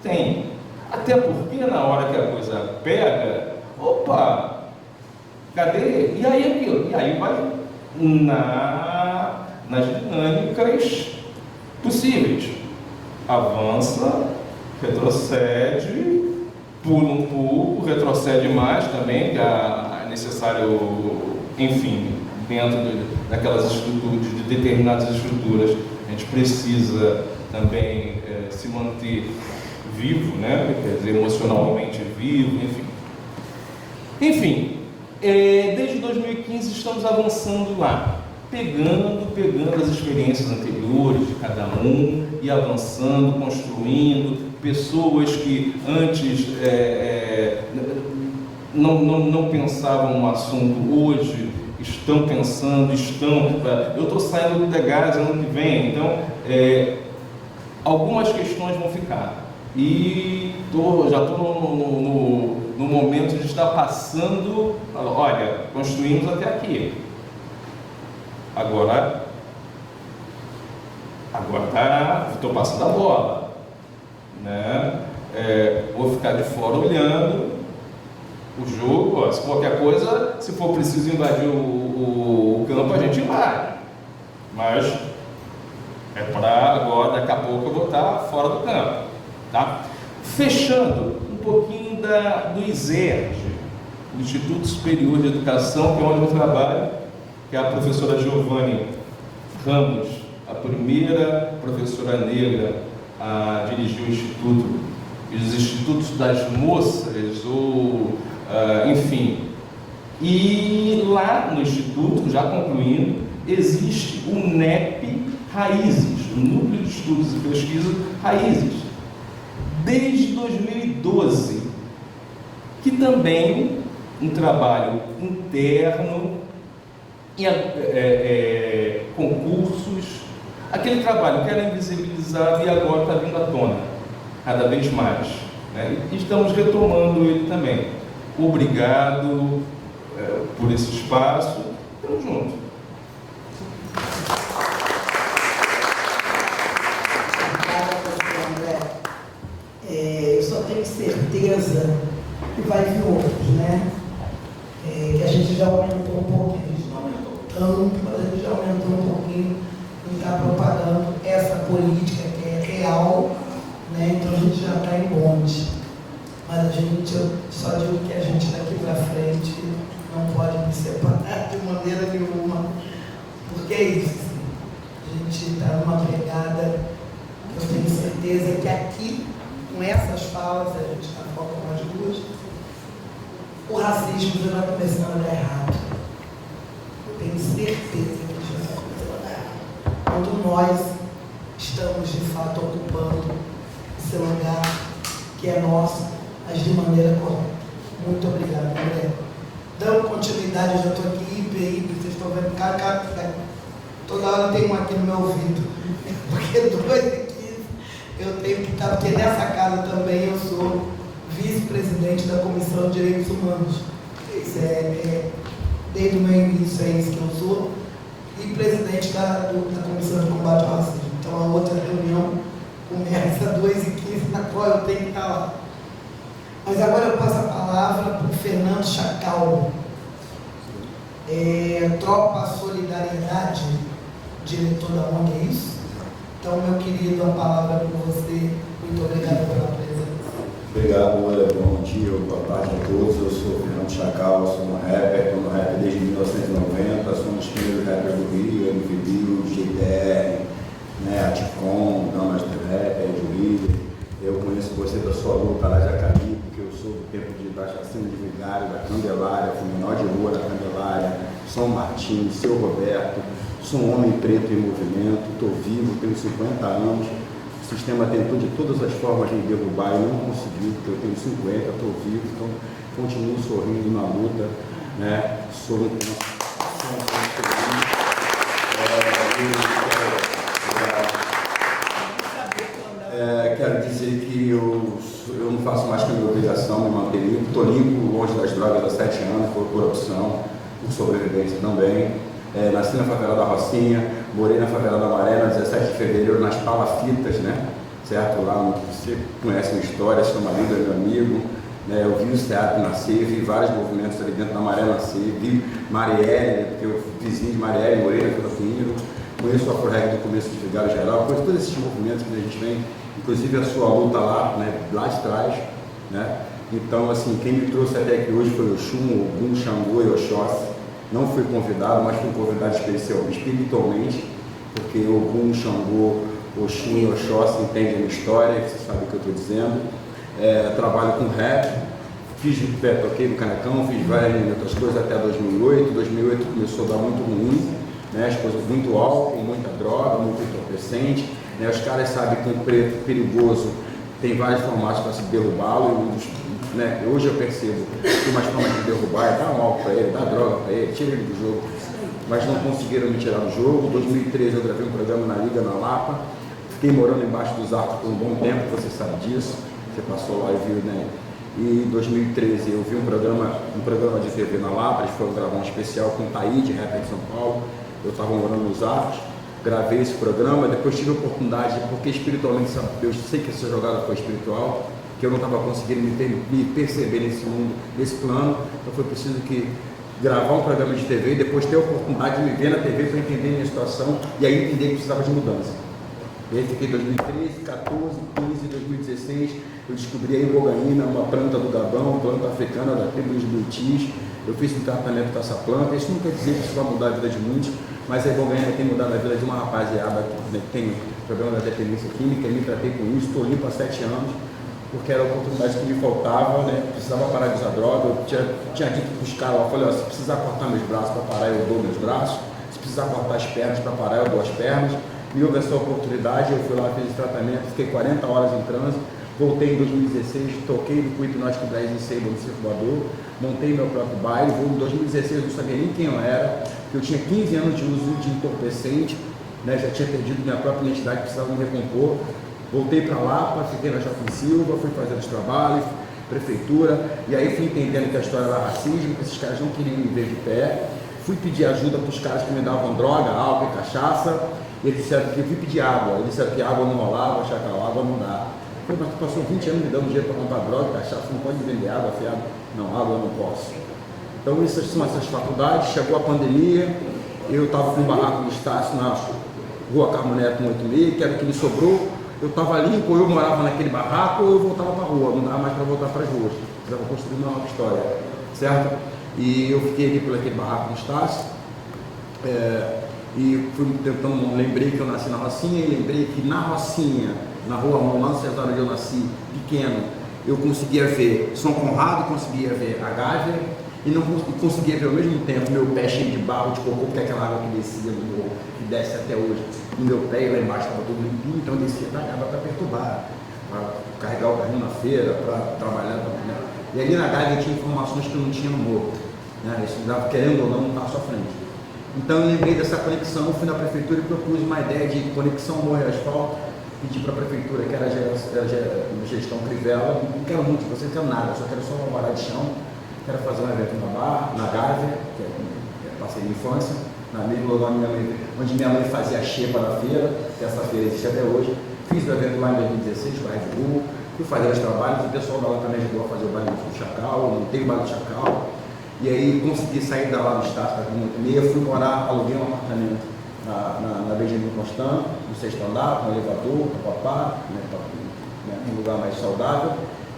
tem. Até porque na hora que a coisa pega, opa, cadê? E aí aquilo? E aí vai nas dinâmicas possíveis. Avança, retrocede, pula um pouco, retrocede mais também, que é necessário, enfim, dentro daquelas estruturas, de determinadas estruturas, a gente precisa também se manter vivo, né? Quer dizer, emocionalmente vivo, enfim. Enfim, desde 2015 estamos avançando lá, pegando as experiências anteriores de cada um e avançando, construindo. Pessoas que antes não pensavam no assunto, hoje estão pensando, eu estou saindo do Degase ano que vem, então algumas questões vão ficar. E já estou no momento de estar passando, olha, construímos até aqui. Agora estou passando a bola, né? Vou ficar de fora olhando o jogo, se qualquer coisa, se for preciso invadir o campo, a gente vai. Mas para agora, daqui a pouco eu vou estar fora do campo, tá? Fechando um pouquinho do ISERG, o Instituto Superior de Educação, que é onde eu trabalho, que é a professora Giovanni Ramos, a primeira professora negra a dirigir o Instituto, os Institutos das Moças, enfim. E lá no Instituto, já concluindo, existe o NEP Raízes, o Núcleo de Estudos e Pesquisa Raízes, desde 2012, que também um trabalho interno, concursos, aquele trabalho que era invisibilizado e agora está vindo à tona, cada vez mais, né? E estamos retomando ele também. Obrigado por esse espaço, estamos juntos. Eu só tenho certeza que vai vir outros, né? Que a gente já aumentou um pouquinho, a gente não aumentou tanto, mas a gente já aumentou um pouquinho e está propagando essa política que é real, né? Então a gente já está em bonde. Mas a gente, eu só digo que a gente daqui para frente não pode me separar de maneira nenhuma, porque é isso, assim. A gente está numa pegada, eu tenho certeza que aqui, com essas falas, a gente está focando as duas, o racismo já vai começando a dar errado. Eu tenho certeza que já vai começando a dar errado. Quando nós estamos, de fato, ocupando esse lugar que é nosso, mas de maneira correta. Muito obrigado, André. Dando continuidade, eu já estou aqui, vocês estão vendo, toda hora tem um aqui no meu ouvido, porque 2:15 eu tenho que estar, porque nessa casa também eu sou vice-presidente da Comissão de Direitos Humanos. Isso desde o meu início é isso que eu sou, e presidente da Comissão de Combate ao Racismo. Então a outra reunião começa às 2:15, na qual eu tenho que estar lá. Mas agora eu passo a palavra para o Fernando Chacal. Tropa Solidariedade, diretor da ONG, é isso? Então, meu querido, a palavra é com você. Muito obrigado pela presença. Obrigado, bom dia, boa tarde a todos. Eu sou o Fernando Chacal, sou um rapper, estou no rap desde 1990, sou um dos primeiros rappers do Rio, MVB, GTR, né, Aticom, Damas do Rap, Ed William. Eu conheço você da sua luta lá de Acari, porque eu sou do tempo da Chacina de Vigário, da Candelária, fui menor de rua da Candelária, São Martim, Seu Roberto, sou um homem preto em movimento, estou vivo, tenho 50 anos. O sistema tentou de todas as formas de me derrubar e não conseguiu, porque eu tenho 50, estou vivo, então continuo sorrindo na luta, né? Sou um feliz. Quero dizer que eu não faço mais que a minha obrigação, me manter limpo. Estou limpo, longe das drogas há 7 anos, por corrupção, por sobrevivência também. Nasci na favela da Rocinha, morei na favela da Maré, na 17 de fevereiro, nas palafitas, né? Certo? Lá, você conhece uma história, seu marido é meu amigo, né? Eu vi o teatro nascer, vi vários movimentos ali dentro da Maré nascer, vi Marielle, porque eu vizinho de Marielle, morei na Vila Pinheiro, conheço o Afro-Reg do começo de Vigário Geral, conheço todos esses movimentos que a gente vem, inclusive a sua luta lá, né? Lá de trás, né? Então, assim, quem me trouxe até aqui hoje foi o Oxum, Ogum, Xangô e Oxóssi. Não fui convidado, mas fui convidado espiritualmente, porque Ogum, Xangô, Oxum e Oxóssi entendem a minha história, você sabe o que eu estou dizendo. Trabalho com rap, toquei no Canecão, fiz várias outras coisas até 2008. 2008 começou a dar muito ruim, né? As coisas muito álcool, muita droga, muito entorpecente. Né? Os caras sabem que um preto perigoso tem vários formatos para se derrubá-lo. Né? Hoje eu percebo que uma forma de derrubar é dar um álcool para ele, dar droga para ele, tira ele do jogo, mas não conseguiram me tirar do jogo. Em 2013 eu gravei um programa na Liga, na Lapa, fiquei morando embaixo dos arcos por um bom tempo, você sabe disso, você passou lá e viu, né? E em 2013 eu vi um programa de TV na Lapa, eles foram gravar um especial com o Taíde, rapper de São Paulo, eu estava morando nos arcos, gravei esse programa, depois tive a oportunidade, porque espiritualmente eu sei que essa jogada foi espiritual, que eu não estava conseguindo me perceber nesse mundo, nesse plano, então foi preciso que gravar um programa de TV e depois ter a oportunidade de me ver na TV para entender a minha situação e aí entender que precisava de mudança. E aí fiquei em 2013, 14, 15, 2016, eu descobri a ibogaína, uma planta do Gabão, planta africana da tribo dos Buitis. Eu fiz um tratamento com essa planta. Isso não quer dizer que isso vai mudar a vida de muitos, mas a ibogaína tem mudado a vida de uma rapaziada que tem problema da dependência química. Eu me tratei com isso, estou limpo há 7 anos, porque era a oportunidade que me faltava, né? Precisava parar de usar droga. Eu tinha dito para os caras, eu falei, se precisar cortar meus braços para parar, eu dou meus braços. Se precisar cortar as pernas para parar, eu dou as pernas. E houve essa oportunidade, eu fui lá, fiz esse tratamento, fiquei 40 horas em trânsito, voltei em 2016, toquei no Hipnótico 10 em Seiba, no Circulador, montei meu próprio baile. Em 2016 eu não sabia nem quem eu era, eu tinha 15 anos de uso de entorpecente, né? Já tinha perdido minha própria identidade, precisava me recompor. Voltei para lá, fiquei na Shopping Silva, fui fazendo os trabalhos, prefeitura, e aí fui entendendo que a história era racismo, que esses caras não queriam me ver de pé. Fui pedir ajuda para os caras que me davam droga, álcool e cachaça. Eles disseram que eu fui pedir água, eles disseram que água não rolava, Chacal, água não dá. Eu falei, mas tu passou 20 anos me dando dinheiro para comprar droga, cachaça, não pode vender água, fiado. Não, água eu não posso. Então essas são essas faculdades, chegou a pandemia, eu estava com um barraco no Estácio na Rua Carmoneto 186, que era o que me sobrou. Eu estava ali, ou eu morava naquele barraco, ou eu voltava para a rua, não dava mais para voltar para as ruas. Precisava construir uma nova história, certo? E eu fiquei ali por aquele barraco no Estácio. E fui tentando, lembrei que eu nasci na Rocinha, e lembrei que na Rocinha, na Rua Mão, lá no Cesário onde eu nasci, pequeno, eu conseguia ver São Conrado, conseguia ver a Gávea, e não conseguia ver ao mesmo tempo meu pé cheio de barro, de cocô, porque aquela água que descia no morro, que desce até hoje, no meu pé, e lá embaixo estava tudo limpinho, então eu descia da água para perturbar, para carregar o carrinho na feira, para trabalhar, né? E ali na Gávea tinha informações que eu não tinha no morro, né? Isso me dava, querendo ou não estava à sua frente. Então eu lembrei dessa conexão, fui na prefeitura e propus uma ideia de conexão morro e asfalto, pedi para a prefeitura, que era a gestão Crivella, não quero muito, você não quero nada, só quero só uma varada de chão, quero fazer um evento na Barra, na Gávea, que é parceria de infância, na mesma lugar onde minha mãe fazia a xepa na feira, que essa feira existe até hoje. Fiz o evento lá em 2016, com a Red Bull, fui fazer os trabalhos, o pessoal da lá também ajudou a fazer o baile do Chacal, não teve baile do Chacal, e aí consegui sair da lá do Estácio, da Clínica Meia, fui morar, aluguei um apartamento na Benjamin Constant, no 6º andar, com elevador, com papá, um lugar mais saudável.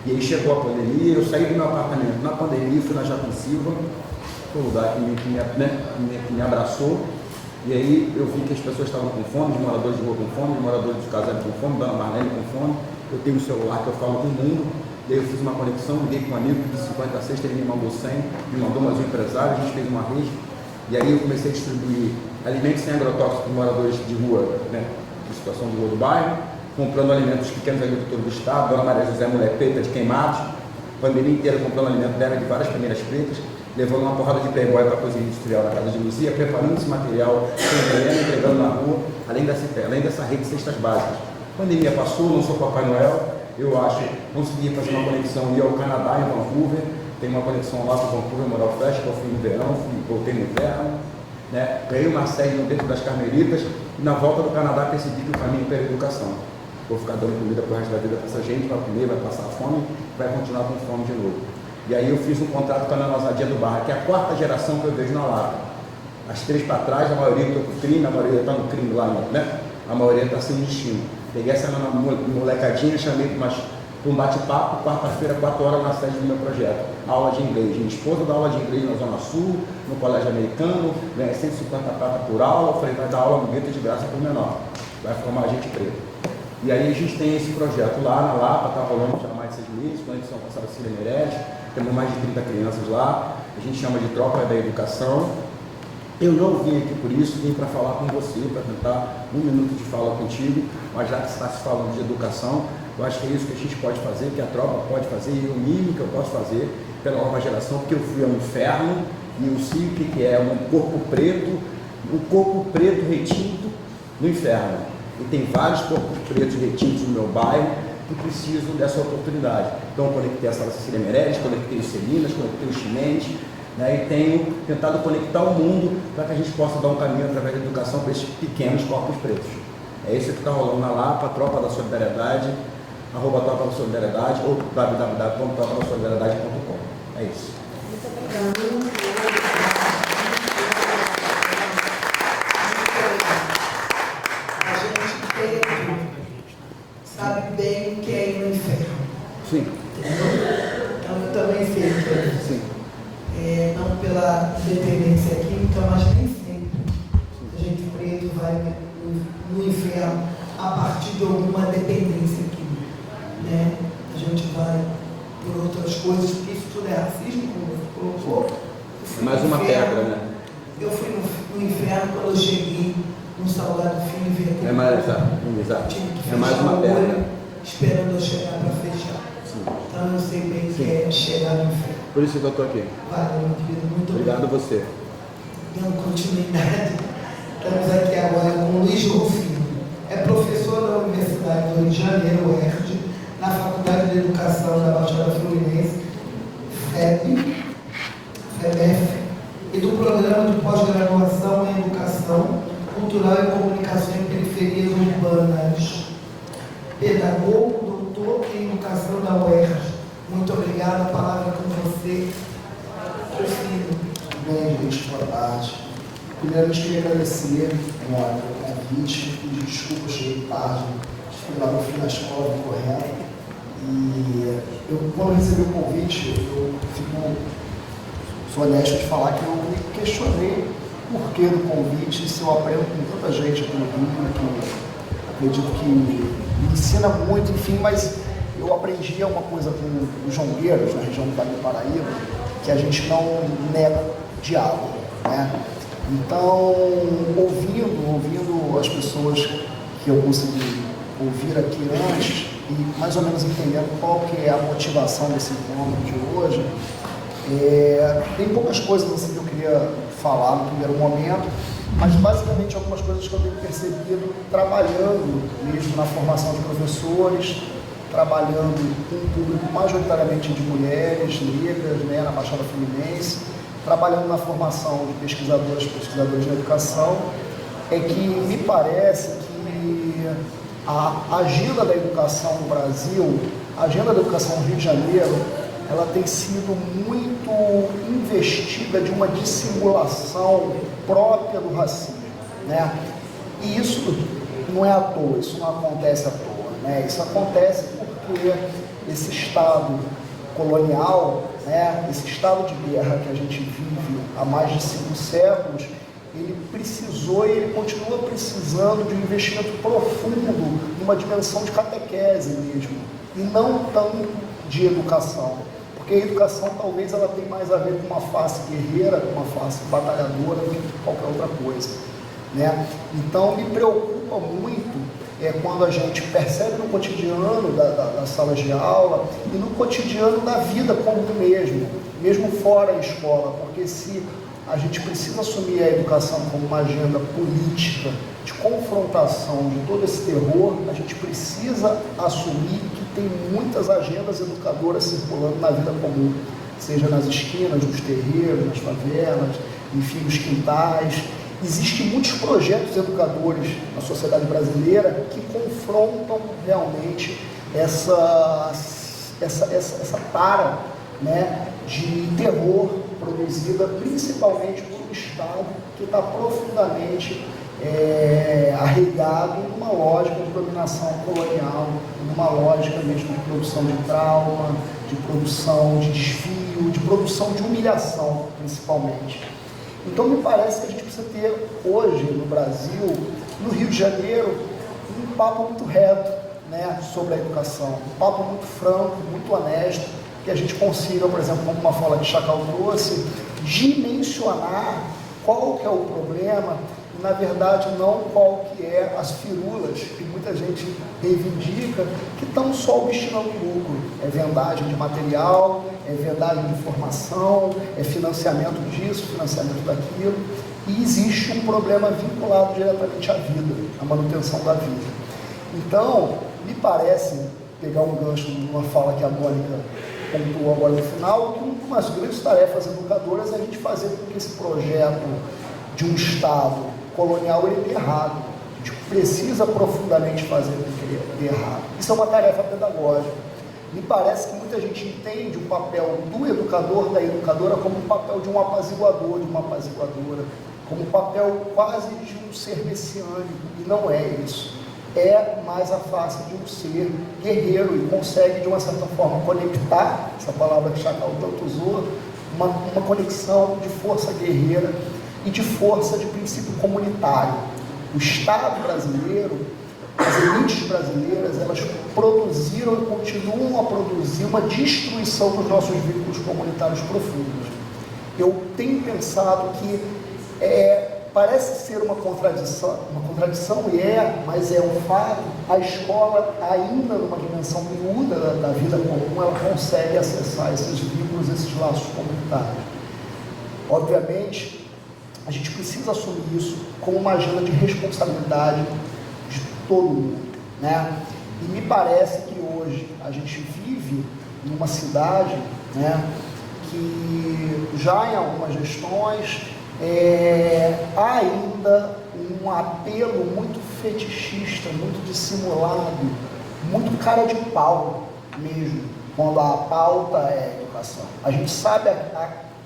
E aí chegou a pandemia, eu saí do meu apartamento na pandemia, fui na Jacan Silva, foi um lugar que me abraçou. E aí eu vi que as pessoas estavam com fome, os moradores de rua com fome, os moradores dos casais com fome, Dona Marlene com fome. Eu tenho um celular que eu falo com o mundo. E aí eu fiz uma conexão, liguei com um amigo de 56, ele me mandou 100, me mandou mais um empresário, a gente fez uma rede. E aí eu comecei a distribuir alimentos sem agrotóxicos para moradores de rua, de situação de rua do bairro, comprando alimentos pequenos agricultores do estado, Dona Maria José Mulher Preta de Queimados, pandemia inteira comprando alimento dela de várias famílias pretas, levando uma porrada de playboy para a cozinha industrial na casa de Luzia, preparando esse material, entregando na rua, além dessa rede de cestas básicas. A pandemia passou, não sou Papai Noel, eu acho, consegui fazer uma conexão, ir ao Canadá, em Vancouver, tem uma conexão lá com Vancouver Moral Fest, que eu fui no verão, voltei no inverno, ganhei uma sede dentro das Carmelitas, e na volta do Canadá percebi que o caminho é pela educação. Vou ficar dando comida pro resto da vida para essa gente, vai comer, vai passar fome, vai continuar com fome de novo. E aí eu fiz um contrato com a Ana Ousadia do Barra, que é a 4ª geração que eu vejo na Lapa. As 3 para trás, a maioria está com crime, a maioria está no crime lá, a maioria está sem destino. Peguei essa molecadinha, chamei para um bate-papo, quarta-feira, 4 horas, na sede do meu projeto. Aula de inglês. Minha esposa dá aula de inglês na Zona Sul, no Colégio Americano, ganha 150 prata por aula. Eu falei, vai dar aula no gueto de graça por menor. Vai formar gente preta. E aí a gente tem esse projeto lá na Lapa, está rolando já há mais de 6 meses, conexão com a Sala Cília Meirelles, temos mais de 30 crianças lá, a gente chama de Tropa da Educação. Eu não vim aqui por isso, vim para falar com você, para tentar 1 minuto de fala contigo, mas já que está se falando de educação, eu acho que é isso que a gente pode fazer, que a tropa pode fazer, e o mínimo que eu posso fazer pela nova geração, porque eu fui ao inferno e eu sei o que é um corpo preto retinto no inferno. E tem vários corpos pretos retintos no meu bairro que precisam dessa oportunidade. Então eu conectei a Sala Cecília Meirelles, conectei os Celinas, conectei os Chimenez, e tenho tentado conectar o mundo para que a gente possa dar um caminho através da educação para esses pequenos corpos pretos. É isso que está rolando na Lapa, Tropa da Solidariedade, @Tropa da Solidariedade ou www.tropadasolidaridade.com. É isso. Muito obrigada. Sabe bem o que é ir no inferno. Sim. Entendeu? Então eu também sei que Sim. não pela dependência química, mas nem sempre a gente preto vai no inferno a partir de alguma dependência química. A gente vai por outras coisas, porque isso tudo é racismo, como você colocou. Mais uma pedra, né? Eu fui no inferno quando eu cheguei no Salgado Filho e vi aquele exato. tive que É mais fechar uma o pedra. olho esperando eu chegar para fechar. Sim. Então eu sei bem que é chegar no inferno. Por isso que eu estou aqui. Valeu, meu querido, muito Obrigado a você. Dando continuidade, estamos aqui agora com o Luiz Golfinho. É professor da Universidade do Rio de Janeiro, UERJ, na Faculdade de Educação da Baixada Fluminense, FEBEF, e do Programa de Pós-Graduação em Educação Cultural e Comunicação em Periferias Urbanas. Pedagogo, doutor em Educação da UERJ. Muito obrigado, a palavra com você. Bem, gente, boa tarde. Primeiramente, queria agradecer o convite, pedir desculpas, cheguei tarde, fui lá no fim da escola, vim correndo. E eu, quando recebi o convite, eu sou honesto de falar que eu me questionei o porquê do convite, se eu aprendo com tanta gente aqui no Rio, que acredito que me ensina muito, enfim, mas eu aprendi uma coisa com os jongueiros, na região do Vale do Paraíba, que a gente não nega diálogo, Então, ouvindo as pessoas que eu consegui ouvir aqui antes e mais ou menos entendendo qual que é a motivação desse encontro de hoje, tem poucas coisas assim que eu queria falar no primeiro momento, mas basicamente algumas coisas que eu tenho percebido trabalhando mesmo na formação de professores, trabalhando com um público majoritariamente de mulheres negras, na Baixada Fluminense, trabalhando na formação de pesquisadores na educação, é que me parece que A agenda da educação no Brasil, a agenda da educação no Rio de Janeiro, ela tem sido muito investida de uma dissimulação própria do racismo, né? E isso não é à toa, isso não acontece à toa, né? Isso acontece porque esse Estado colonial, né, esse estado de guerra que a gente vive há mais de 5 séculos, ele precisou e ele continua precisando de um investimento profundo numa dimensão de catequese mesmo, e não tanto de educação. Porque a educação talvez ela tenha mais a ver com uma face guerreira, com uma face batalhadora do que qualquer outra coisa, né? Então me preocupa muito quando a gente percebe no cotidiano das salas de aula e no cotidiano da vida comum mesmo fora da escola, porque se a gente precisa assumir a educação como uma agenda política de confrontação de todo esse terror, a gente precisa assumir que tem muitas agendas educadoras circulando na vida comum, seja nas esquinas, nos terreiros, nas favelas, enfim, nos quintais. Existem muitos projetos educadores na sociedade brasileira que confrontam realmente essa tara, né, de terror produzida principalmente por um Estado que está profundamente arraigado numa lógica de dominação colonial, numa lógica mesmo de produção de trauma, de produção de desvio, de produção de humilhação, principalmente. Então me parece que a gente precisa ter hoje no Brasil, no Rio de Janeiro, um papo muito reto, né, sobre a educação, um papo muito franco, muito honesto, que a gente consiga, por exemplo, como uma fala que Chacal trouxe, dimensionar qual que é o problema e, na verdade, não qual que é as firulas que muita gente reivindica, que estão só obstinando o lucro. É vendagem de material, é vendagem de informação, é financiamento disso, financiamento daquilo, e existe um problema vinculado diretamente à vida, à manutenção da vida. Então, me parece, pegar um gancho numa fala que a Mônica pontuou agora no final, que uma das grandes tarefas educadoras é a gente fazer com que esse projeto de um Estado colonial ele dê errado. A gente precisa profundamente fazer com que ele dê errado. Isso é uma tarefa pedagógica. Me parece que muita gente entende o papel do educador, da educadora, como o papel de um apaziguador, de uma apaziguadora, como o papel quase de um ser messiânico, e não é isso. É mais a face de um ser guerreiro e consegue, de uma certa forma, conectar, essa palavra que Chacal tanto usou, uma conexão de força guerreira e de força de princípio comunitário. O Estado brasileiro, as elites brasileiras, elas produziram e continuam a produzir uma destruição dos nossos vínculos comunitários profundos. Eu tenho pensado que parece ser uma contradição e mas é um fato. A escola, ainda numa dimensão miúda da vida comum, ela consegue acessar esses vínculos, esses laços comunitários. Obviamente, a gente precisa assumir isso como uma agenda de responsabilidade de todo mundo, né? E me parece que hoje a gente vive numa cidade, né, que já em algumas gestões há ainda um apelo muito fetichista, muito dissimulado, muito cara de pau mesmo, quando a pauta é a educação. A gente sabe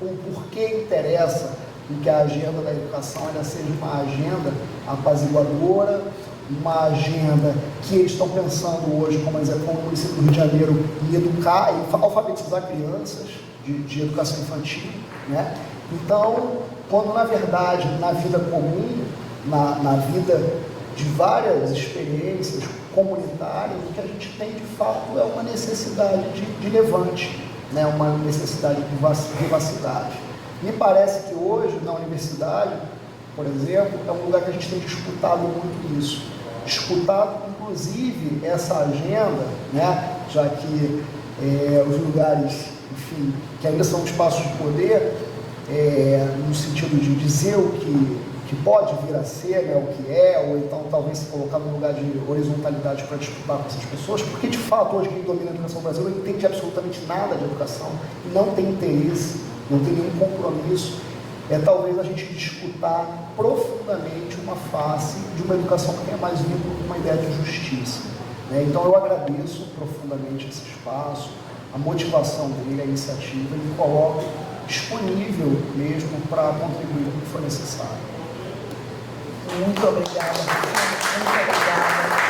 o porquê interessa em que a agenda da educação ainda seja uma agenda apaziguadora, uma agenda que eles estão pensando hoje, como o município do Rio de Janeiro, em educar, em alfabetizar crianças de educação infantil, né? Então, quando na verdade, na vida comum, na vida de várias experiências comunitárias, o que a gente tem de fato é uma necessidade de levante, né? Uma necessidade de vivacidade. Me parece que hoje, na universidade, por exemplo, é um lugar que a gente tem disputado muito isso. Disputado, inclusive, essa agenda, né? Já que os lugares, enfim, que ainda são espaços de poder, no sentido de dizer o que pode vir a ser, né, o que é, ou então talvez se colocar num lugar de horizontalidade para disputar com essas pessoas, porque de fato hoje quem domina a educação brasileira não entende absolutamente nada de educação, não tem interesse, não tem nenhum compromisso. Talvez a gente disputar profundamente uma face de uma educação que tenha mais vínculo com uma ideia de justiça. Né? Então eu agradeço profundamente esse espaço, a motivação dele, a iniciativa, e me coloco disponível mesmo para contribuir com o que for necessário. Muito obrigada, muito obrigada.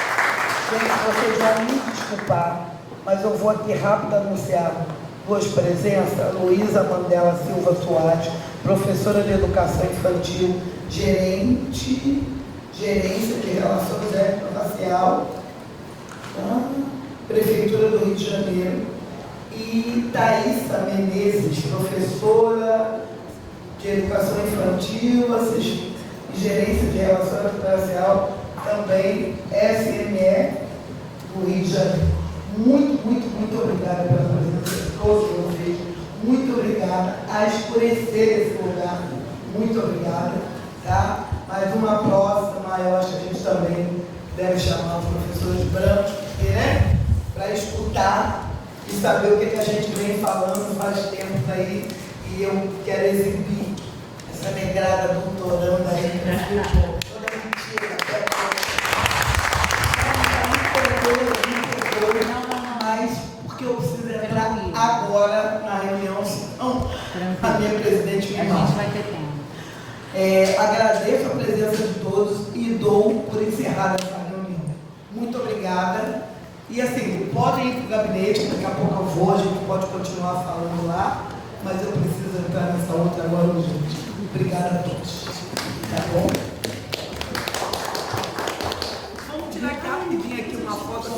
Gente, vocês vão me desculpar, mas eu vou aqui rápido anunciar duas presenças. Luísa Mandela Silva Soares, professora de Educação Infantil, gerência de Relações Étnico-Racial, Prefeitura do Rio de Janeiro, e Thaísa Menezes, professora de Educação Infantil, e gerência de Relações Étnico-Racial, também SME do Rio de Janeiro. Muito obrigada pela presença de todos vocês. Muito obrigada a escurecer esse lugar. Muito obrigada, tá? Mas uma próxima, eu acho que a gente também deve chamar os professores brancos, porque, né? Para escutar e saber o que a gente vem falando faz tempo aí, e eu quero exibir essa negrada doutoranda aí. Toda mentira, mas porque eu preciso entrar agora na reunião, senão a minha presidente me mata. A gente vai ter tempo. Agradeço a presença de todos e dou por encerrada essa reunião. Muito obrigada. E assim, podem ir para o gabinete, daqui a pouco eu vou, a gente pode continuar falando lá, mas eu preciso entrar nessa outra agora urgente. Obrigada a todos. Tá bom? Vamos tirar aqui rapidinho aqui uma foto.